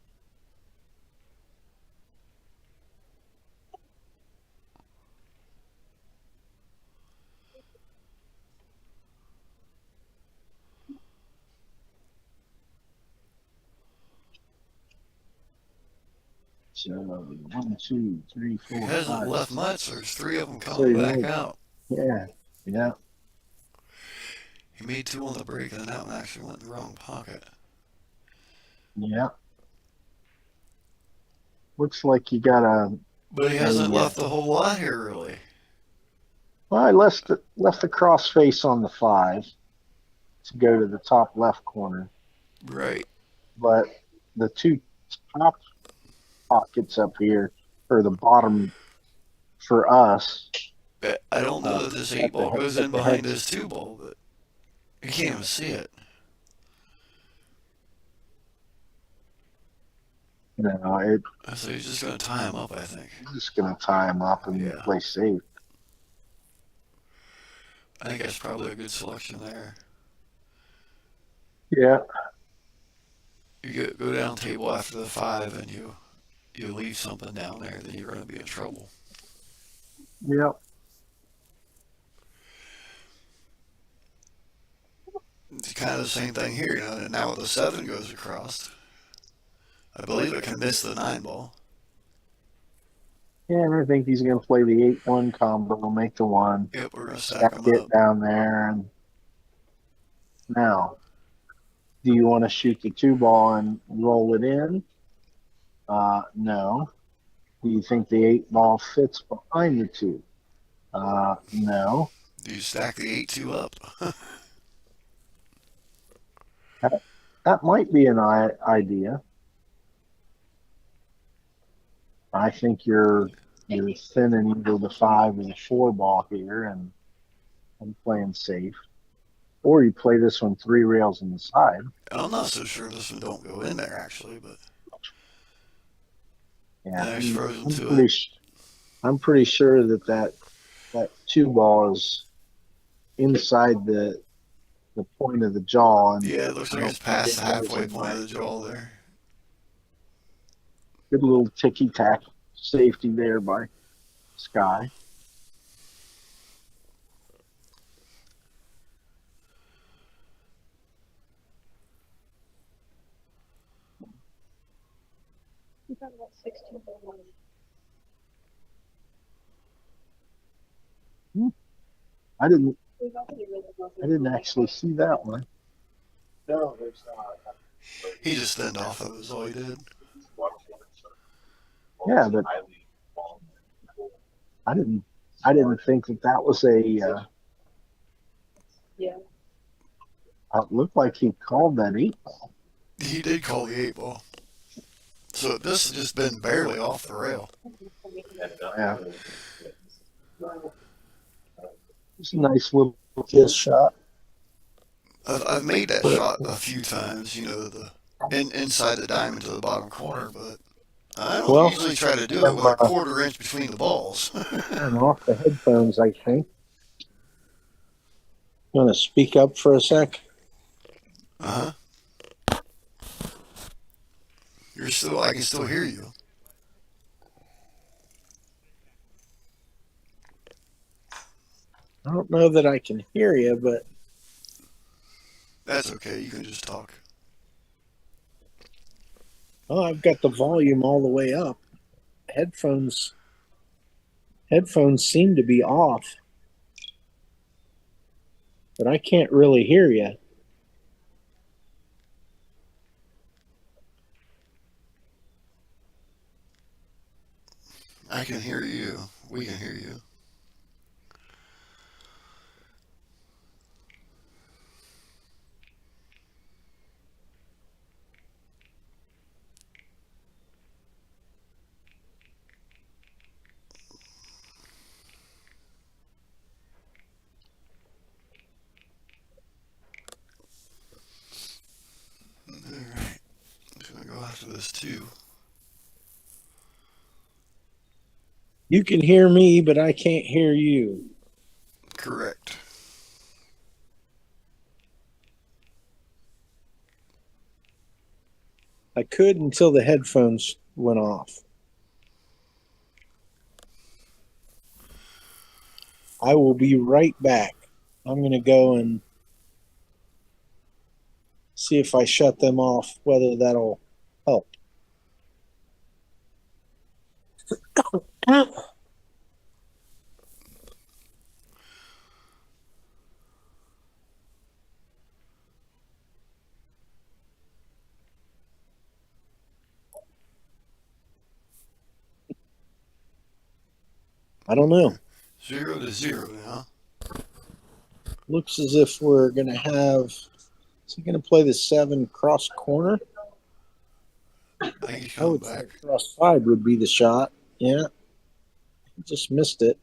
So 1, 2, 3, 4, He hasn't 5. left much, so there's 3 of them coming back out. Yeah. He made 2 on the break, and then that one actually went in the wrong pocket. Yeah. Looks like you got a. But he hasn't left a whole lot here, really. Well, I left the cross face on the 5 to go to the top left corner. Right. But the 2 top pockets up here, or the bottom for us. But I don't know that this 8 ball goes in behind this 2 ball, but you can't even see it. No, So he's just going to tie him up, I think. just going to tie him up and play safe. I think that's probably a good selection there. Yeah. You go down table after the 5 and you leave something down there, then you're going to be in trouble. Yep. It's kind of the same thing here, and now the 7 goes across. I believe it can miss the 9 ball. Yeah, and I think he's going to play the 8-1 combo, make the 1. Yep, we're going to stack them Get up. down there. And now, do you want to shoot the 2 ball and roll it in? No. Do you think the 8 ball fits behind the 2? No. Do you stack the 8-2 up? That might be an idea. I think you're thinning either the 5 or the 4 ball here and playing safe. Or you play this one 3 rails on the side. I'm not so sure this one don't go in there, actually, but Yeah, And I just froze I'm into pretty. it. I'm pretty sure that two ball is inside the point of the jaw, and Yeah, it looks I like don't it's think past it the goes halfway in point my of the jaw there. good little ticky tack safety there by Sky. You got about 16 for one. I didn't We've already really got I didn't actually see that one. No, there's not. He just thinned off of it, is all he did. Yeah, but I didn't think that was a. Yeah. It looked like he called that 8 ball. He did call the 8 ball. So this has just been barely off the rail. Yeah, it's a nice little kiss shot. I've made that shot a few times, inside the diamond to the bottom corner, but I don't Well, usually try to do it with a quarter inch between the balls. turn off the headphones, I think. You want to speak up for a sec? Uh huh. I can still hear you. I don't know that I can hear you, but That's okay. You can just talk. I've got the volume all the way up. Headphones seem to be off, but I can't really hear you. I can hear you. We can hear you. All right. I'm just gonna go after this too. You can hear me, but I can't hear you. Correct. I could until the headphones went off. I will be right back. I'm going to go and see if I shut them off, whether that'll help. I don't know. 0-0 now. Looks as if we're going to have. Is he going to play the 7 cross corner? I think he's I coming would back. think cross 5 would be the shot. Yeah. He just missed it.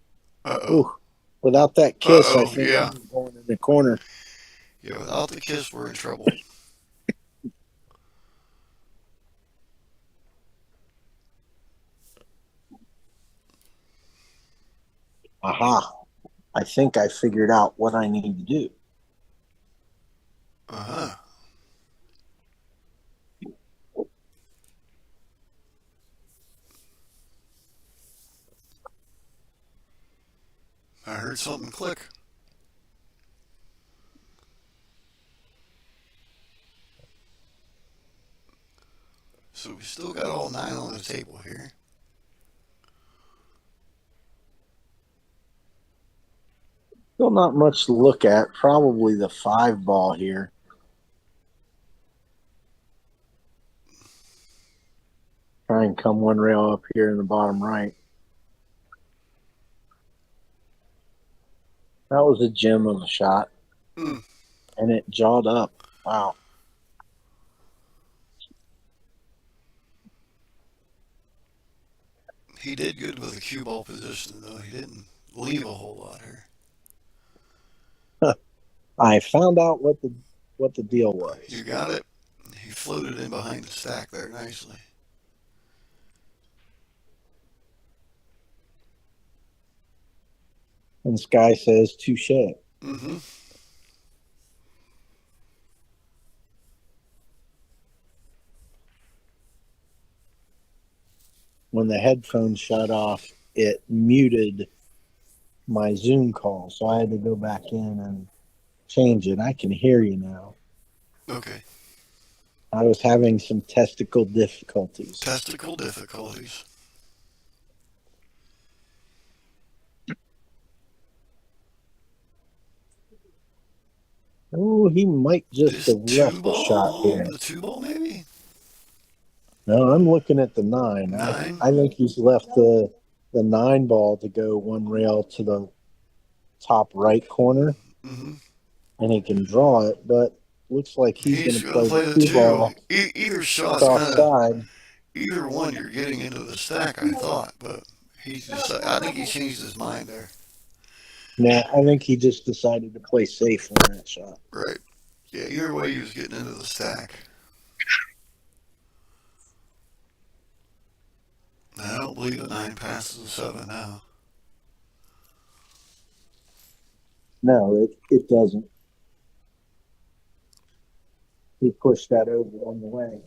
Uh-oh. Ooh. Without that kiss, I Uh-oh, think yeah. he's going in the corner. Yeah, without the kiss, we're in trouble. Aha. I think I figured out what I need to do. Uh-huh. I heard something click. So we still got all 9 on the table here. Still not much to look at. Probably the 5 ball here. Try and come one rail up here in the bottom right. That was a gem of a shot. Mm. And it jawed up. Wow. He did good with the cue ball position, though. He didn't leave a whole lot here. I found out what the deal was. You got it. He floated in behind the stack there nicely. And Sky says touche. Mm-hmm. When the headphones shut off, it muted my Zoom call, so I had to go back in and change it. I can hear you now. Okay. I was having some testicle difficulties. Testicle difficulties. Oh, he might just This have two left a shot ball, here. the two ball maybe? No, I'm looking at the 9. 9? I think he's left the 9 ball to go one rail to the top right corner, Mm-hmm. and he can draw it, but looks like he's going He's to going to play play the the 2 2. ball Either shot's kind of, offside. either one you're getting into the stack, I thought, but I think he changed his mind there. Nah, I think he just decided to play safe on that shot. Right. Yeah, either way he was getting into the stack. I don't believe the 9 passes the 7 now. No, it doesn't. He pushed that over on the way.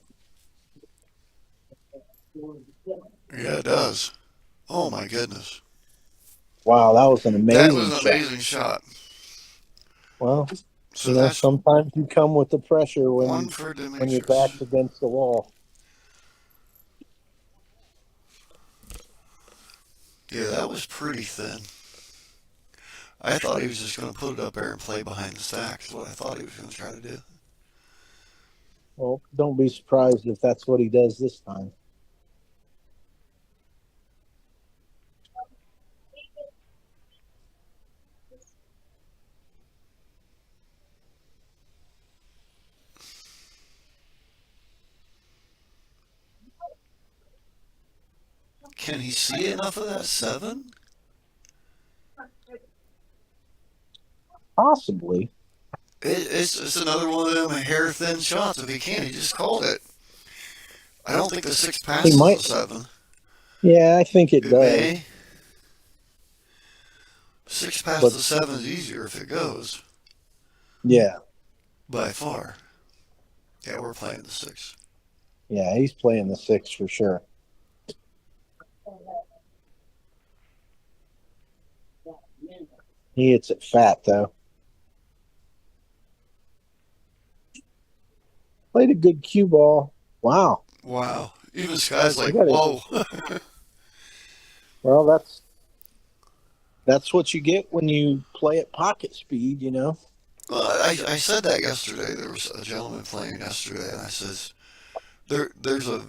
Yeah, it does. Oh my goodness. Wow, that was an That amazing was an shot. amazing shot. Well, So that's sometimes you come with the pressure one for when your Demetrius. back's against the wall. Yeah, that was pretty thin. I thought he was just going to put it up there and play behind the stack. Is what I thought he was going to try to do. Well, don't be surprised if that's what he does this time. Can he see enough of that 7? Possibly. It's another one of them hair thin shots. If he can, he just called it. I don't think the 6 passes might. the 7. Yeah, I think it It does. may. 6 past But- the 7 is easier if it goes. Yeah. By far. Yeah, we're playing the 6. Yeah, he's playing the 6 for sure. He hits it fat, though. Played a good cue ball. Wow. Wow. Even Sky's like, You gotta- whoa. Well, that's what you get when you play at pocket speed, you know. Well, I said that yesterday. There was a gentleman playing yesterday, and I says, there's a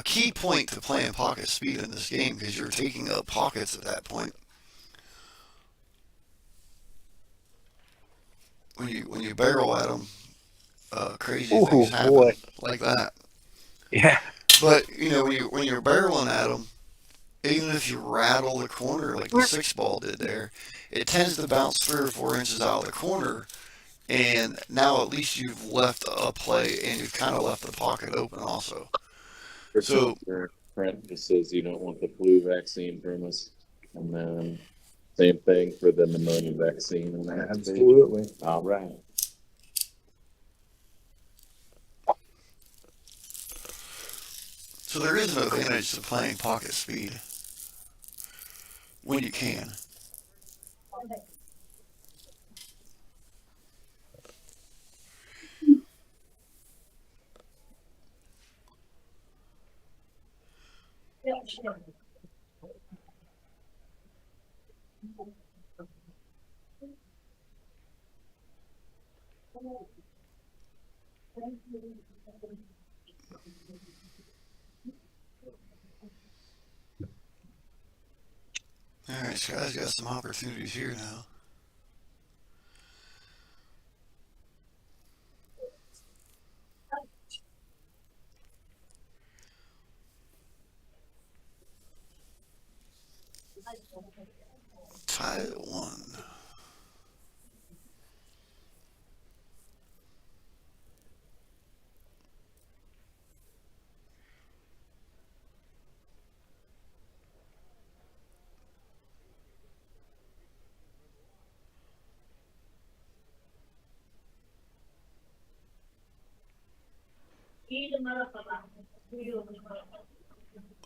key point to playing pocket speed in this game because you're taking up pockets at that point. When you barrel at them, crazy things happen boy. like that. Yeah. But when you're barreling at them, even if you rattle the corner like the 6 ball did there, it tends to bounce 3 or 4 inches out of the corner, and now at least you've left a play and you've kind of left the pocket open also. So Brent just says you don't want the flu vaccine from us, and then same thing for the pneumonia vaccine. And that. Absolutely. All right. So there is an advantage to playing pocket speed when you can. All right, Sky's got some opportunities here now. Tied at 1.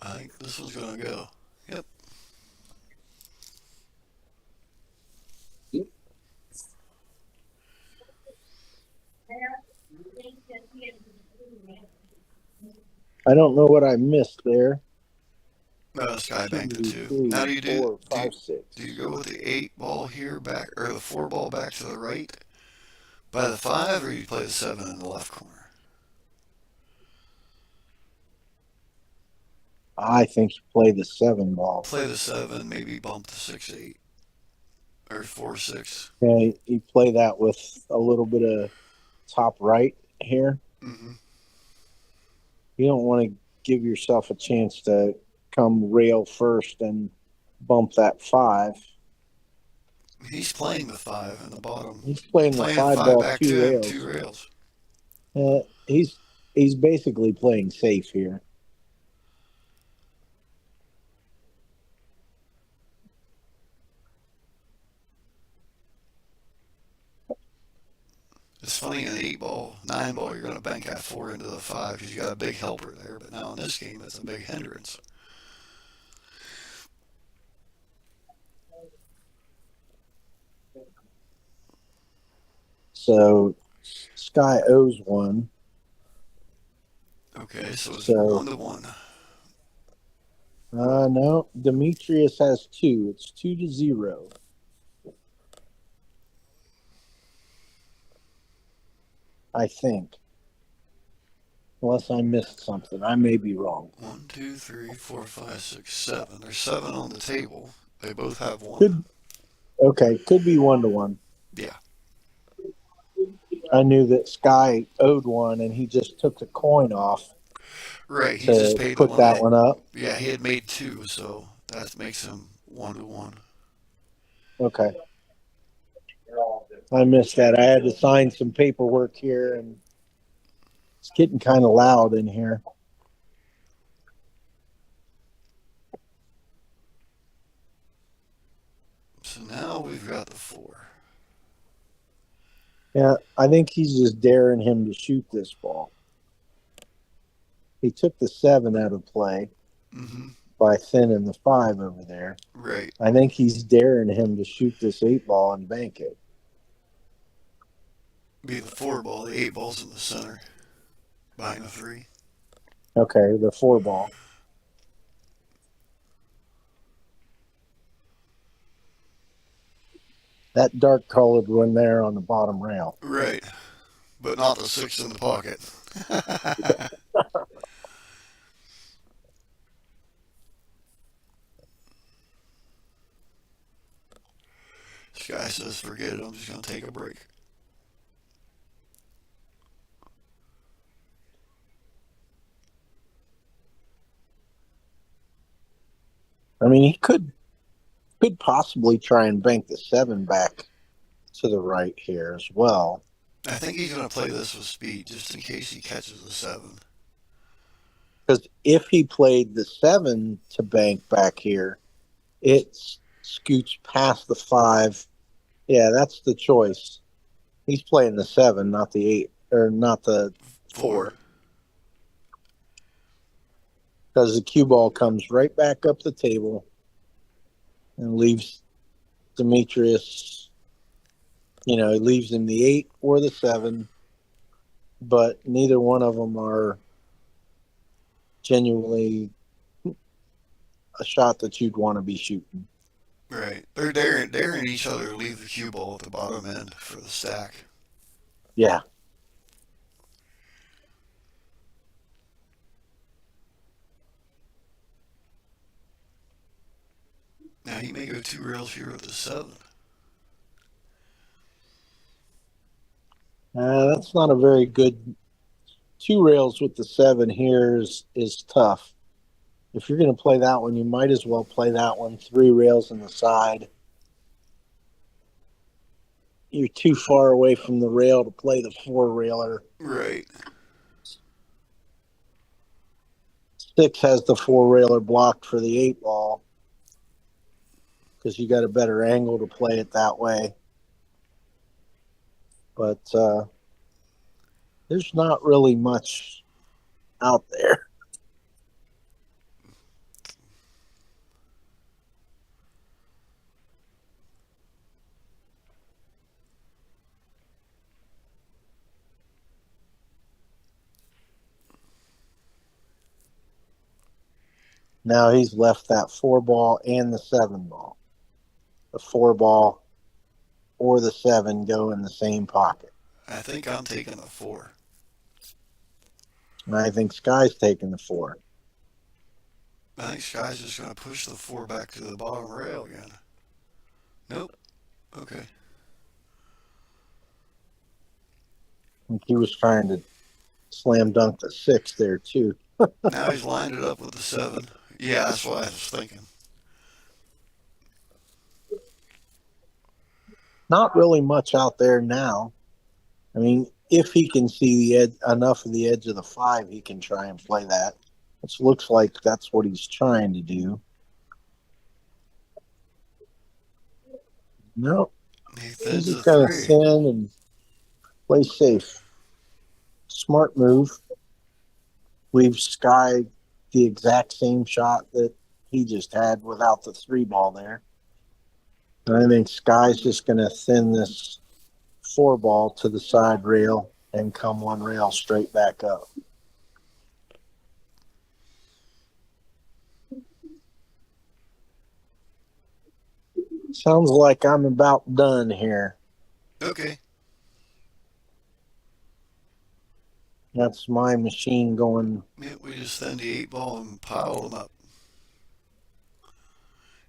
I think this one's gonna go. Yep. I don't know what I missed there. Sky banked the 2. 3, Now do you 4, 5, 6. do you go with the 8 ball here back, or the 4 ball back to the right by the 5, or you play the 7 in the left corner? I think you play the 7 ball. Play the 7, maybe bump the 6-8 or 4-6. Okay, you play that with a little bit of top right here. Mm-hmm. You don't want to give yourself a chance to come rail first and bump that 5. He's playing the 5 in the bottom. He's playing the 5 ball back 2 to him, rails. 2 rails. He's basically playing safe here. It's funny in the 8 ball, 9 ball, you're going to bank that 4 into the 5 because you got a big helper there. But now in this game, it's a big hindrance. So Sky owes 1. Okay, so it's So- 1-1. No, Demetrius has 2. It's 2-0. I think. Unless I missed something. I may be wrong. 1, 2, 3, 4, 5, 6, 7. There's 7 on the table. They both have 1. Could be 1-1. Yeah. I knew that Sky owed 1 and he just took the coin off Right, he just to paid put that one up. Yeah, he had made 2, so that makes him 1-1. Okay. I missed that. I had to sign some paperwork here and it's getting kind of loud in here. So now we've got the 4. Yeah, I think he's just daring him to shoot this ball. He took the 7 out of play Mm-hmm. by thinning the 5 over there. Right. I think he's daring him to shoot this 8 ball and bank it. Be the 4 ball, the 8 ball's in the center. Behind the 3. Okay, the 4 ball. That dark colored one there on the bottom rail. Right. But not the 6 in the pocket. This guy says, forget it, I'm just going to take a break. I mean, he could possibly try and bank the 7 back to the right here as well. I think he's going to play this with speed just in case he catches the 7. Because if he played the 7 to bank back here, it scoots past the 5. Yeah, that's the choice. He's playing the 7, not the 8, or not the 4. Because the cue ball comes right back up the table and leaves Demetrius, he leaves him the 8 or the 7, but neither one of them are genuinely a shot that you'd want to be shooting. Right. They're daring each other to leave the cue ball at the bottom end for the stack. Yeah. Now he may go 2 rails here with the 7. That's not a very good 2 rails with the 7 here is tough. If you're going to play that one, you might as well play that one 3 rails in the side. You're too far away from the rail to play the 4 railer. Right. 6 has the 4 railer blocked for the 8 ball because you got a better angle to play it that way. But there's not really much out there. Now he's left that 4 ball and the 7 ball. The 4 ball or the 7 go in the same pocket. I think I'm taking the 4. And I think Sky's taking the 4. I think Sky's just going to push the 4 back to the bottom rail again. Nope. Okay. I think he was trying to slam dunk the 6 there too. Now he's lined it up with the 7. Yeah, that's what I was thinking. Not really much out there now. I mean, if he can see the edge, enough of the edge of the 5, he can try and play that. Which looks like that's what he's trying to do. No, He he's thins the just going to 3. thin and play safe. Smart move. Leaves Sky the exact same shot that he just had without the 3 ball there. And I think Sky's just going to thin this 4 ball to the side rail and come 1 rail straight back up. Sounds like I'm about done here. Okay. That's my machine going. Yeah, we just thin the 8 ball and pile them up.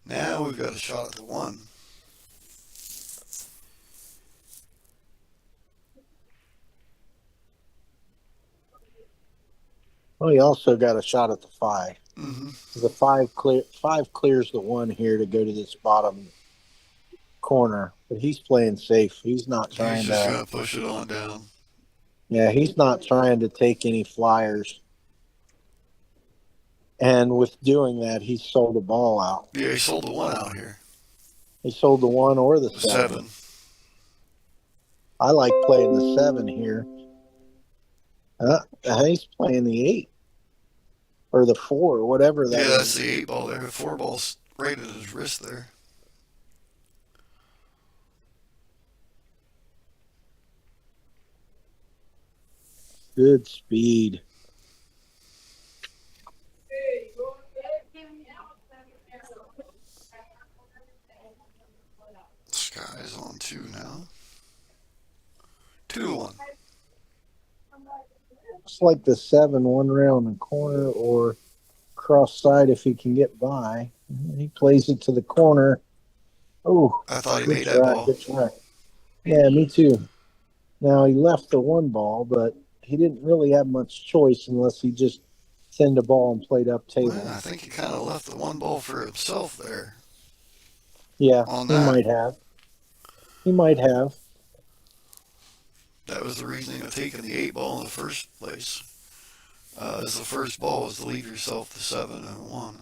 Now we've got a shot at the 1. Well, he also got a shot at the 5. Mm-hmm. The 5 clears the 1 here to go to this bottom corner, but he's playing safe. He's not trying He's just to. going to push it on down. Yeah, he's not trying to take any flyers. And with doing that, he sold a ball out. Yeah, he sold the 1 out here. He sold the 1 or the The 7. 7. I like playing the 7 here. He's playing the 8 or the 4, whatever that Yeah, is. that's the 8 ball there. The 4 ball's right at his wrist there. Good speed. Sky's on 2 now. 2-1. Looks like the 7 1 rail in the corner or cross side if he can get by. He plays it to the corner. Oh, I thought he good made try, that ball. good try. Yeah, me too. Now he left the 1 ball, but he didn't really have much choice unless he just thinned a ball and played up table. Well, I think he kind of left the 1 ball for himself there. Yeah, On he that. might have. He might have. That was the reasoning of taking the 8 ball in the first place. As the first ball was to leave yourself the 7 and 1.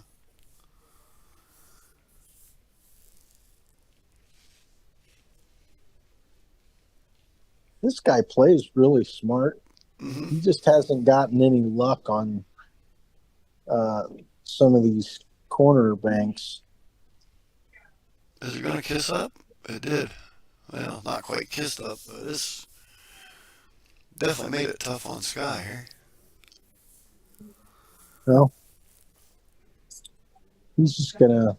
This guy plays really smart. Mm-hmm. He just hasn't gotten any luck on some of these corner banks. Is it going to kiss up? It did. Well, not quite kissed up, but it's definitely made it tough on Sky here. Well, he's just gonna.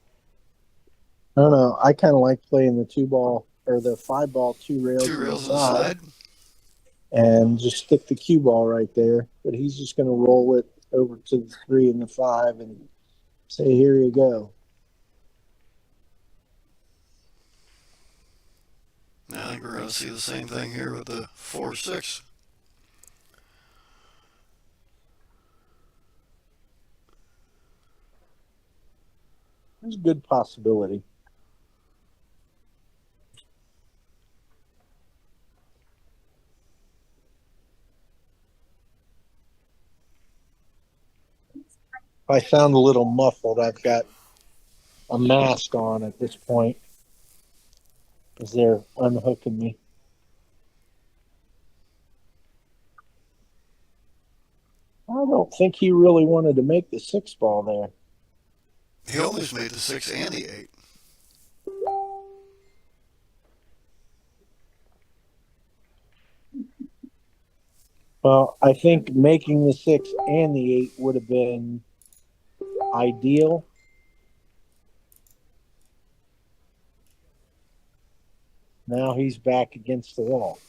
I don't know. I kind of like playing the 2 ball or the 5 ball 2 rails, 2 on rails the on the side. and just stick the cue ball right there. But he's just gonna roll it over to the 3 and the 5 and say, "Here you go." I think we're going to see the same thing here with the 4-6. There's a good possibility. If I sound a little muffled, I've got a mask on at this point as they're unhooking me. I don't don't think he really wanted to make the 6 ball there. He almost made the 6 and the 8. Well, I think making the 6 and the 8 would have been ideal. Now he's back against the wall.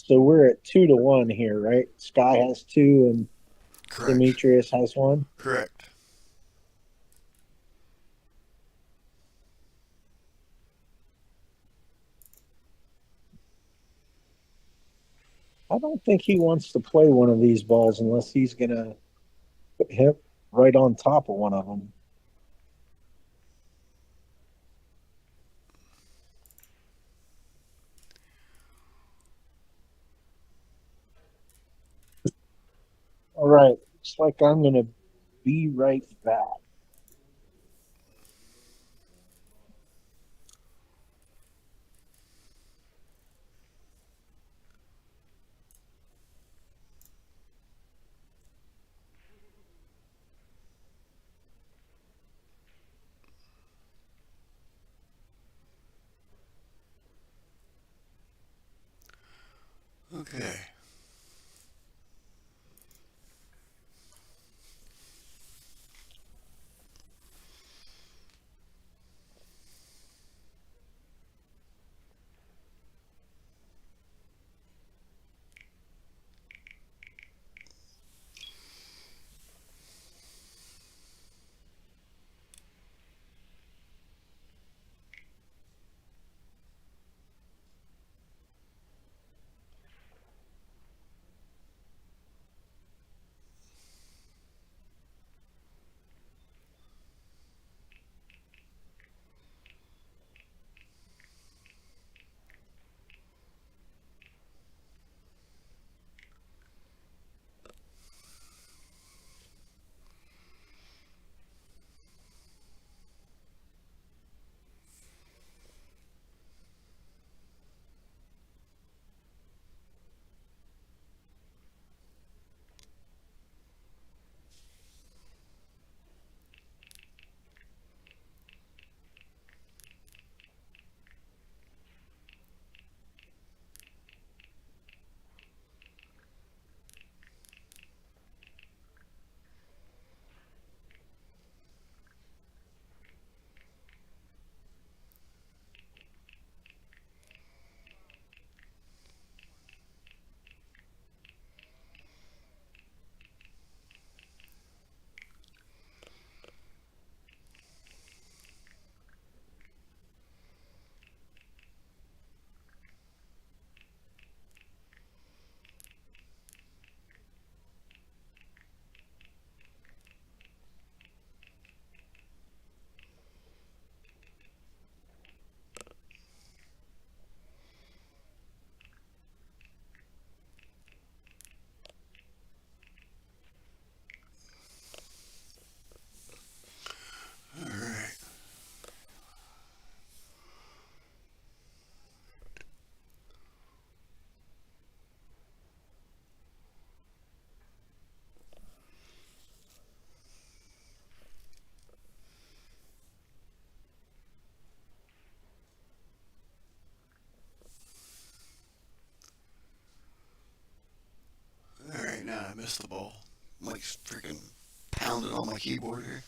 So we're at 2-1 here, right? Sky has 2 and Correct. Demetrius has 1. Correct. I don't think he wants to play one of these balls unless he's going to put him right on top of one of them. All right. Looks like I'm going to be right back. Okay. All right. All right, now I missed the ball. I'm like freaking pounding on my keyboard here.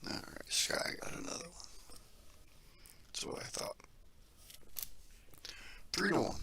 All right, Sky got another one. That's what I thought. 3-1.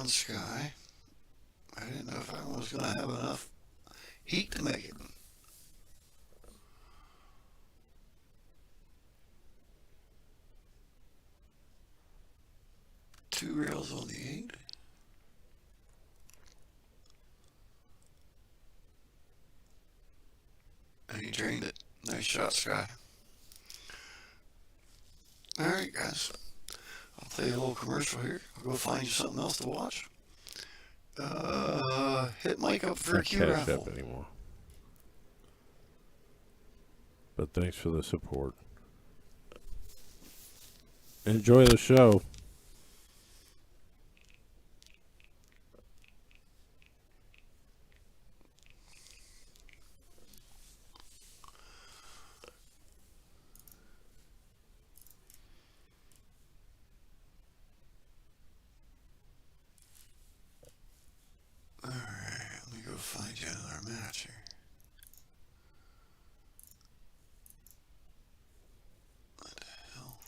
on Sky. I didn't know if I was going to have enough heat to make it. Two rails on the 8. And he drained it. Nice shot, Sky. Alright, guys. I'll play a little commercial here. I'll go find you something else to watch. Hit Mike up for a Not Q Cash raffle. App anymore. But thanks for the support. Enjoy the show. Alright, let me go find you another match here. What the hell?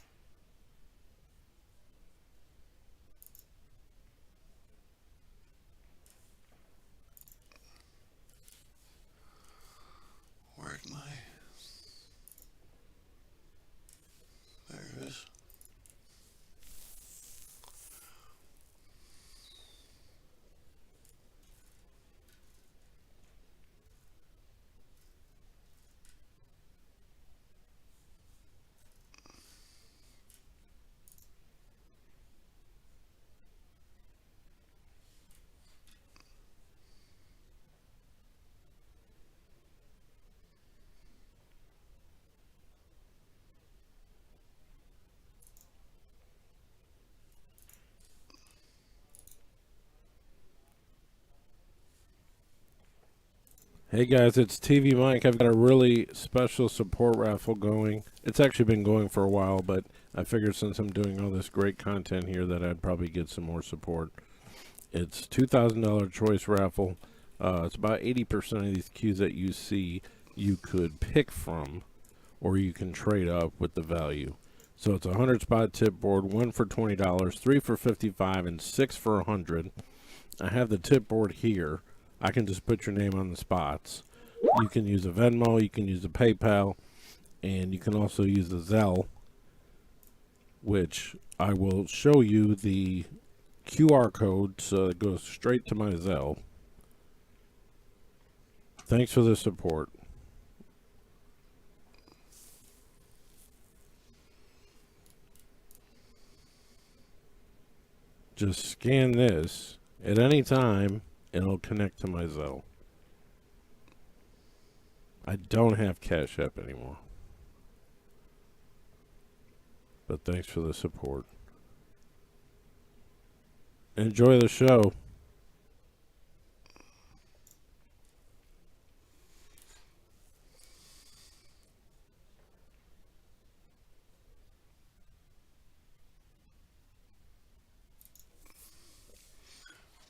Where'd my... There it is. Hey guys, it's TvMike. I've got a really special support raffle going. It's actually been going for a while, but I figured since I'm doing all this great content here that I'd probably get some more support. It's $2,000 choice raffle. It's about 80% of these cues that you see you could pick from, or you can trade up with the value. So it's a 100 spot tip board, 1 for $20, 3 for $55, and 6 for $100. I have the tip board here. I can just put your name on the spots. You can use a Venmo, you can use a PayPal, and you can also use a Zelle, which I will show you the QR code so it goes straight to my Zelle. Thanks for the support. Just scan this at any time. It'll connect to my Zelle. I don't have Cash App anymore. But thanks for the support. Enjoy the show.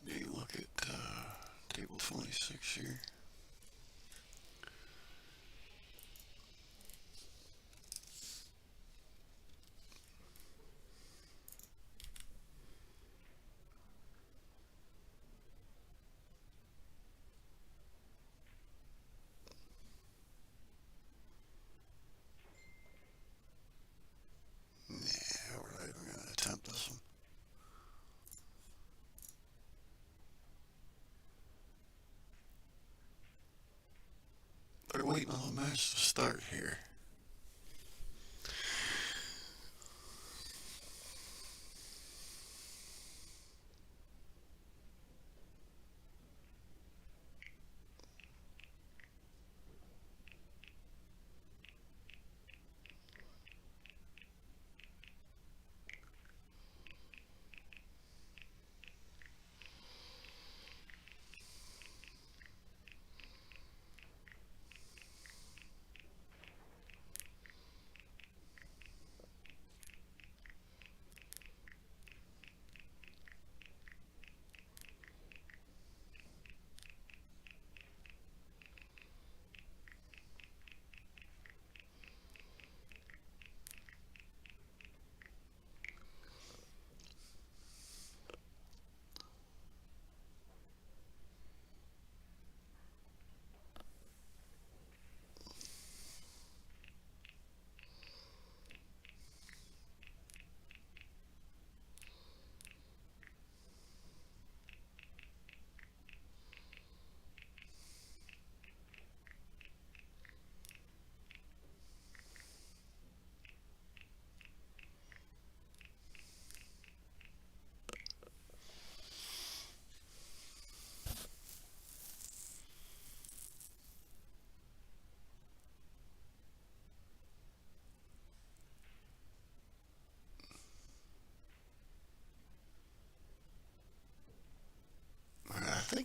Maybe look at table 26 here. Yeah, we're not even going to attempt this one. They're waiting on the match to start here.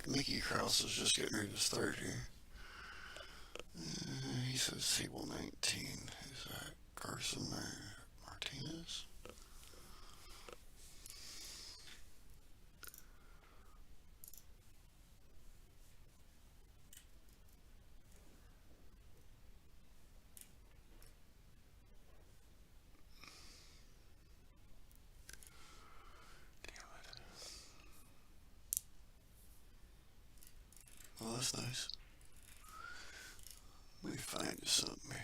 Mickey Krause is just getting ready to start here. He says table 19. Is that Carson or Martinez? Well, that's nice. Let me find you something here.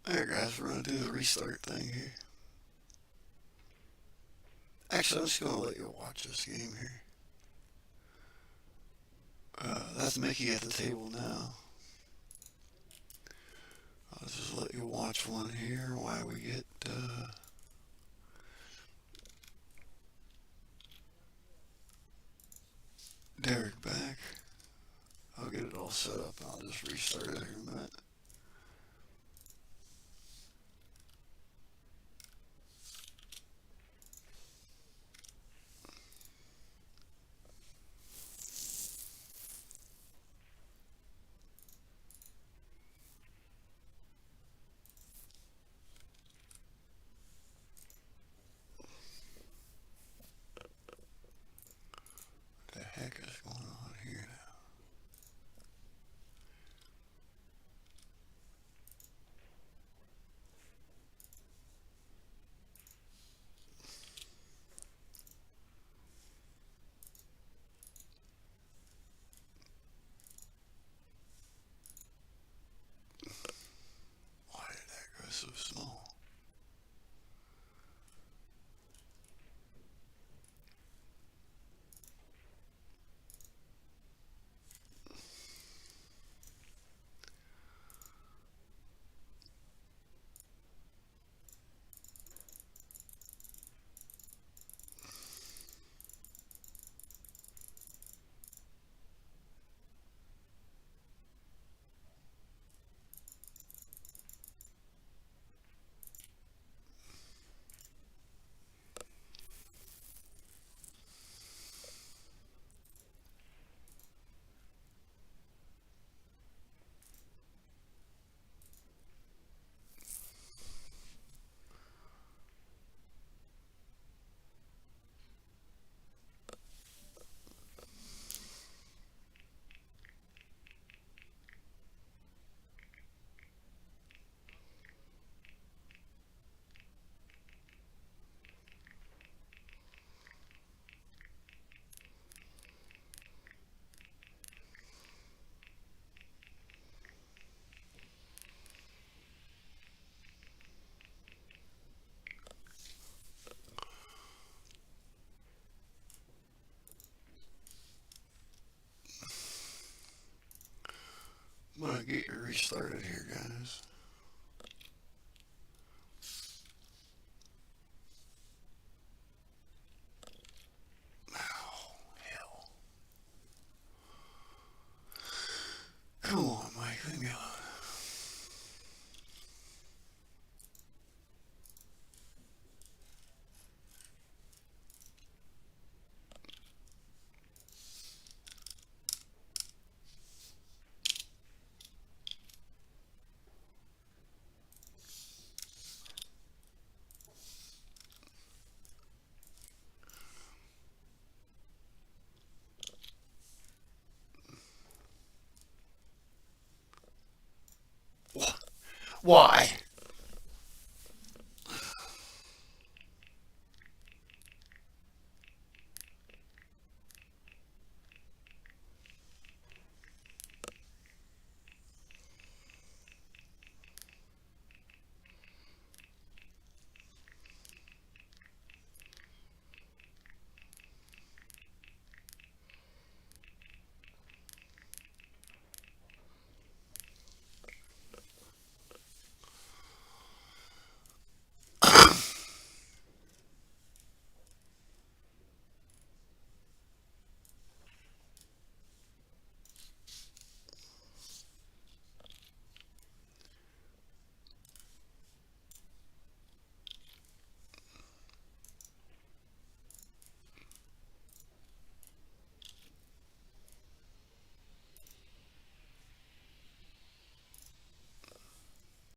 Alright guys, we're going to do the restart thing here. Actually, I'm just going to let you watch this game here. That's Mickey at the table now. I'll just let you watch one here while we get Derek back. I'll get it all set up and I'll just restart it here in a minute. What the heck is going on here now? Why did that go so small? I'm gonna get you restarted here, guys. Oh, hell. Come on, Mike, leave me alone. Why?